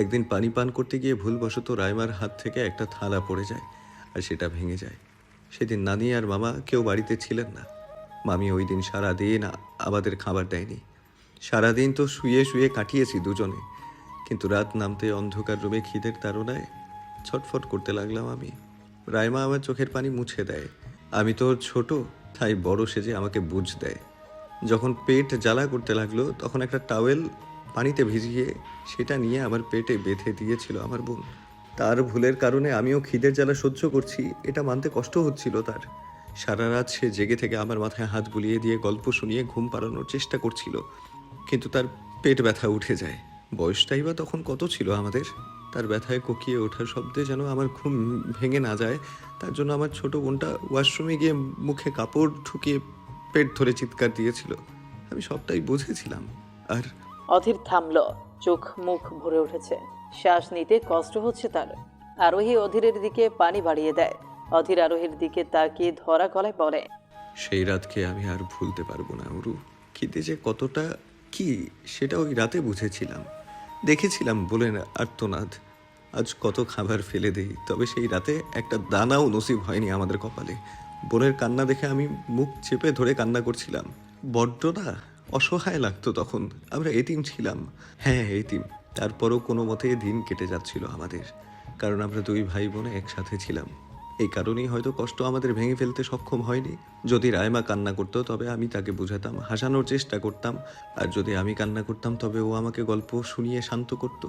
Speaker 3: একদিন পানি পান করতে গিয়ে ভুলবশত রায়মার হাত থেকে একটা থালা পড়ে যায় আর সেটা ভেঙে যায়। সেদিন নানি আর মামা কেউ বাড়িতে ছিলেন না। মামি ওই দিন সারাদিন আমাদের খাবার দেয়নি। সারাদিন তো শুয়ে শুয়ে কাটিয়েছি দুজনে, কিন্তু রাত নামতে অন্ধকার রুমে খিদের তাড়নায় ছটফট করতে লাগলাম আমি। রায়মা আমার চোখের পানি মুছে দেয়। আমি তো ছোট, তাই বড় সেজে আমাকে বুঝ দেয়। যখন পেট জ্বালা করতে লাগলো তখন একটা টাওয়েল পানিতে ভিজিয়ে সেটা নিয়ে আমার পেটে বেঁধে দিয়েছিল আমার বোন। তার ভুলের কারণে আমিও খিদের জ্বালা সহ্য করছি, এটা মানতে কষ্ট হচ্ছিল তার। সারা রাত সে জেগে থেকে আমার মাথায় হাত বুলিয়ে দিয়ে গল্প শুনিয়ে ঘুম পাড়ানোর চেষ্টা করছিল, কিন্তু তার পেট ব্যথা উঠে যায়। বয়সটাই বা তখন কত ছিল আমাদের। তার ব্যথায় কোকিয়ে ওঠার শব্দে যেন আমার ঘুম ভেঙে না যায়, তার জন্য আমার ছোট বোনটা ওয়াশরুমে গিয়ে মুখে কাপড় ঢুকিয়ে পেট ধরে চিৎকার দিয়েছিল। আমি সবটাই বুঝেছিলাম। আর
Speaker 1: অধীর থামল, চোখ মুখ ভরে উঠেছে, শ্বাস নিতে কষ্ট হচ্ছে তার। আরোহী অধীরের দিকে পানি বাড়িয়ে দেয়। অধীর আরোহীর দিকে তাকিয়ে ধরা গলায় বলে,
Speaker 3: সেই রাতকে আমি আর ভুলতে পারবো না অরু। খিদে যে কতটা কি সেটা ওই রাতে বুঝেছিলাম, দেখেছিলাম বলে না আর্তনাদ। আজ কত খাবার ফেলে দেই, তবে সেই রাতে একটা দানাও নসিব হয়নি আমাদের কপালে। বোনের কান্না দেখে আমি মুখ চেপে ধরে কান্না করছিলাম। বড্ড না অসহায় লাগতো তখন। আমরা এতিম ছিলাম, হ্যাঁ এতিম। তারপরও কোনো মতে দিন কেটে যাচ্ছিল আমাদের, কারণ আমরা দুই ভাই বোনে একসাথে ছিলাম। এই কারণেই হয়তো কষ্ট আমাদের ভেঙে ফেলতে সক্ষম হয়নি। যদি রায়মা কান্না করতো তবে আমি তাকে বোঝাতাম, হাসানোর চেষ্টা করতাম। আর যদি আমি কান্না করতাম তবে ও আমাকে গল্প শুনিয়ে শান্ত করত।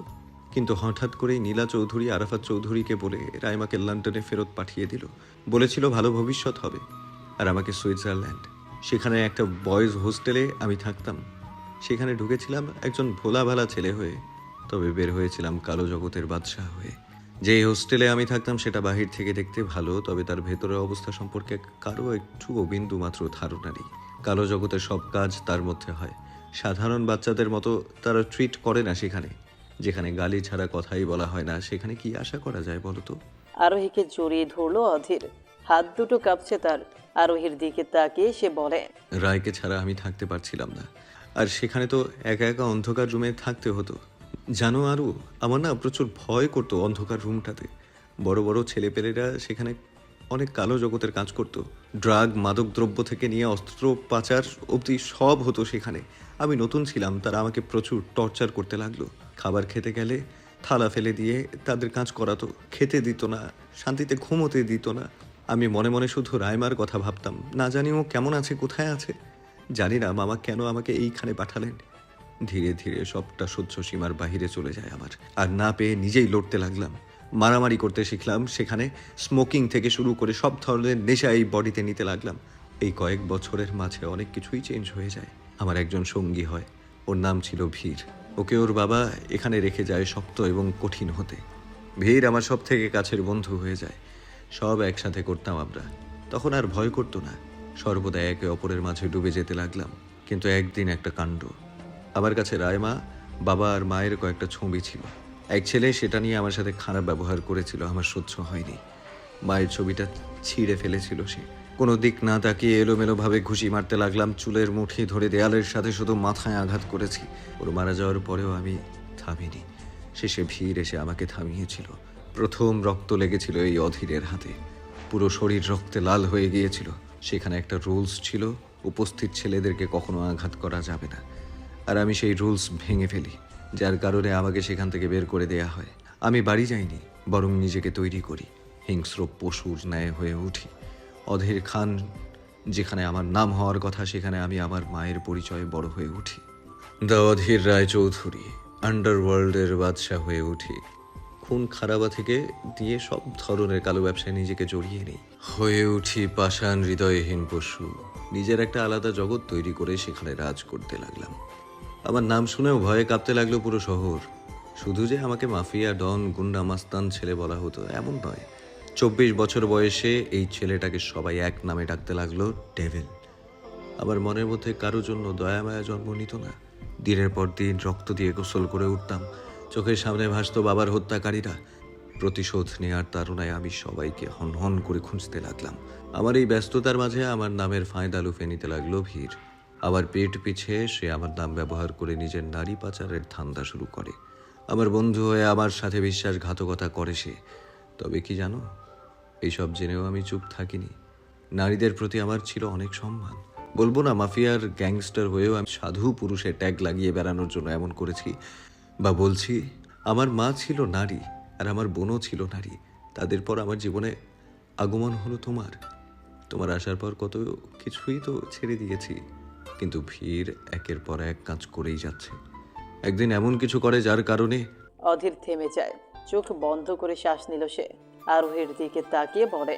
Speaker 3: কিন্তু হঠাৎ করেই নীলা চৌধুরী আরাফাত চৌধুরীকে বলে রায়মাকে লন্ডনে ফেরত পাঠিয়ে দিল। বলেছিল ভালো ভবিষ্যৎ হবে, আর আমাকে সুইজারল্যান্ড। সেখানে একটা বয়েজ হোস্টেলে আমি থাকতাম। সেখানে ঢুকেছিলাম একজন ভোলা ভালা ছেলে হয়ে, তবে বের হয়েছিলাম কালো জগতের বাদশাহ হয়ে। যে হোস্টেলে আমি থাকতাম সেটা বাহির থেকে দেখতে ভালো, তবে তার ভেতরের অবস্থা সম্পর্কে কারো একটু বিন্দু মাত্র ধারণা নেই। কালো জগতের সব কাজ তার মধ্যে হয়। সাধারণ বাচ্চাদের মতো তারা ট্রিট করে না সেখানে। যেখানে গালি ছাড়া কথাই বলা হয় না, সেখানে কি আশা করা যায় বলো তো?
Speaker 1: আরোহীকে জড়িয়ে ধরল অধীর, হাত দুটো কাঁপছে তার। আরোহীর দিকে তাকিয়ে সে বলে,
Speaker 3: রায়কে ছাড়া আমি থাকতে পারছিলাম না, আর সেখানে তো একা একা অন্ধকার রুমে থাকতে হতো। জানো আরও, আমার না প্রচুর ভয় করতো অন্ধকার রুমটাতে। বড় বড় ছেলেপেলেরা সেখানে অনেক কালো জগতের কাজ করতো। ড্রাগ, মাদক দ্রব্য থেকে নিয়ে অস্ত্র পাচার অবধি সব হতো সেখানে। আমি নতুন ছিলাম, তারা আমাকে প্রচুর টর্চার করতে লাগলো। খাবার খেতে গেলে থালা ফেলে দিয়ে তাদের কাজ করাতো, খেতে দিত না, শান্তিতে ঘুমোতে দিত না। আমি মনে মনে শুধু রায়মার কথা ভাবতাম, না জানি ও কেমন আছে, কোথায় আছে। জানি না মামা কেন আমাকে এইখানে পাঠালেন। ধীরে ধীরে সবটা সহ্য সীমার বাহিরে চলে যায় আমার, আর না পেয়ে নিজেই লড়তে লাগলাম। মারামারি করতে শিখলাম সেখানে। স্মোকিং থেকে শুরু করে সব ধরনের নেশা এই বডিতে নিতে লাগলাম। এই কয়েক বছরের মাঝে অনেক কিছুই চেঞ্জ হয়ে যায়। আমার একজন সঙ্গী হয়, ওর নাম ছিল ভীর। ওকে ওর বাবা এখানে রেখে যায় শক্ত এবং কঠিন হতে। ভীর আমার সব থেকে কাছের বন্ধু হয়ে যায়। সব একসাথে করতাম আমরা। তখন আর ভয় করতো না, সর্বদা একে অপরের মাঝে ডুবে যেতে লাগলাম। কিন্তু একদিন একটা কাণ্ড। আমার কাছে রায়মা, বাবা আর মায়ের কয়েকটা ছবি ছিল। এক ছেলে সেটা নিয়ে আমার সাথে খারাপ ব্যবহার করেছিল, আমার সহ্য হয়নি। মায়ের ছবিটা ছিঁড়ে ফেলেছিল সে। কোনো দিক না তাকিয়ে এলোমেলোভাবে ঘুষি মারতে লাগলাম। চুলের মুঠি ধরে দেয়ালের সাথে শুধু মাথায় আঘাত করেছি। ওর মারা যাওয়ার পরেও আমি থামিনি। শেষে ভীর এসে আমাকে থামিয়েছিল। প্রথম রক্ত লেগেছিল এই অধীরের হাতে। পুরো শরীর রক্তে লাল হয়ে গিয়েছিল। সেখানে একটা রুলস ছিল, উপস্থিত ছেলেদেরকে কখনো আঘাত করা যাবে না। আর আমি সেই রুলস ভেঙে ফেলি, যার কারণে আমাকে সেখান থেকে বের করে দেয়া হয়। আমি বাড়ি যাইনি, বরং নিজেকে তৈরি করি, হিংস্র পশুর ন্যায় হয়ে উঠি। অধীর খান যেখানে আমার নাম হওয়ার কথা, সেখানে আমি আমার মায়ের পরিচয়ে বড় হয়ে উঠি। দা অধীর রায় চৌধুরী, আন্ডারওয়ার্ল্ডের বাদশা হয়ে উঠি। খুন খারাপা থেকে দিয়ে সব ধরনের কালো ব্যবসায় নিজেকে জড়িয়ে নিই। হয়ে উঠি পাষাণ হৃদয়হীন পশু। নিজের একটা আলাদা জগৎ তৈরি করে সেখানে রাজ করতে লাগলাম। আমার নাম শুনেও ভয়ে কাঁপতে লাগলো পুরো শহর। শুধু যে আমাকে মাফিয়া, ডন, গুন্ডা, মাস্তান ছেলে বলা হতো এমন নয়। 24 বছর বয়সে এই ছেলেটাকে সবাই এক নামে ডাকতে লাগলো, ডেভিল। আমার মনের মধ্যে কারোর জন্য দয়া মায়া জন্ম নিত না। দিনের পর দিন রক্ত দিয়ে গোসল করে উঠতাম। চোখের সামনে ভাসত বাবার হত্যাকারীরা। প্রতিশোধ নেওয়ার তাড়নায় আমি সবাইকে হন হন করে খুঁজতে লাগলাম। আমার এই ব্যস্ততার মাঝে আমার নামের ফায়দা লুফে নিতে লাগলো ভিড়। আবার পেট পিছে সে আমার নাম ব্যবহার করে নিজের নারী পাচারের ধান্দা শুরু করে। আমার বন্ধু হয়ে আমার সাথে বিশ্বাসঘাতকতা করে সে। তবে কি জানো, এইসব জেনেও আমি চুপ থাকিনি। নারীদের প্রতি আমার ছিল অনেক সম্মান। বলবো না মাফিয়ার গ্যাংস্টার হয়েও আমি সাধু পুরুষের ট্যাগ লাগিয়ে বেড়ানোর জন্য এমন করেছি, বা বলছি আমার মা ছিল নারী আর আমার বোনও ছিল নারী। তাদের পর আমার জীবনে আগমন হলো তোমার আসার পর কত কিছুই তো ছেড়ে দিয়েছি, কিন্তু ভিড় একের পর এক কাজ করেই যাচ্ছে। একদিন এমন কিছু করে যার কারণে
Speaker 1: অধীর থেমে যায়। চোখ বন্ধ করে শ্বাস নিল সে। আরোহীর দিকে তাকিয়ে বলে,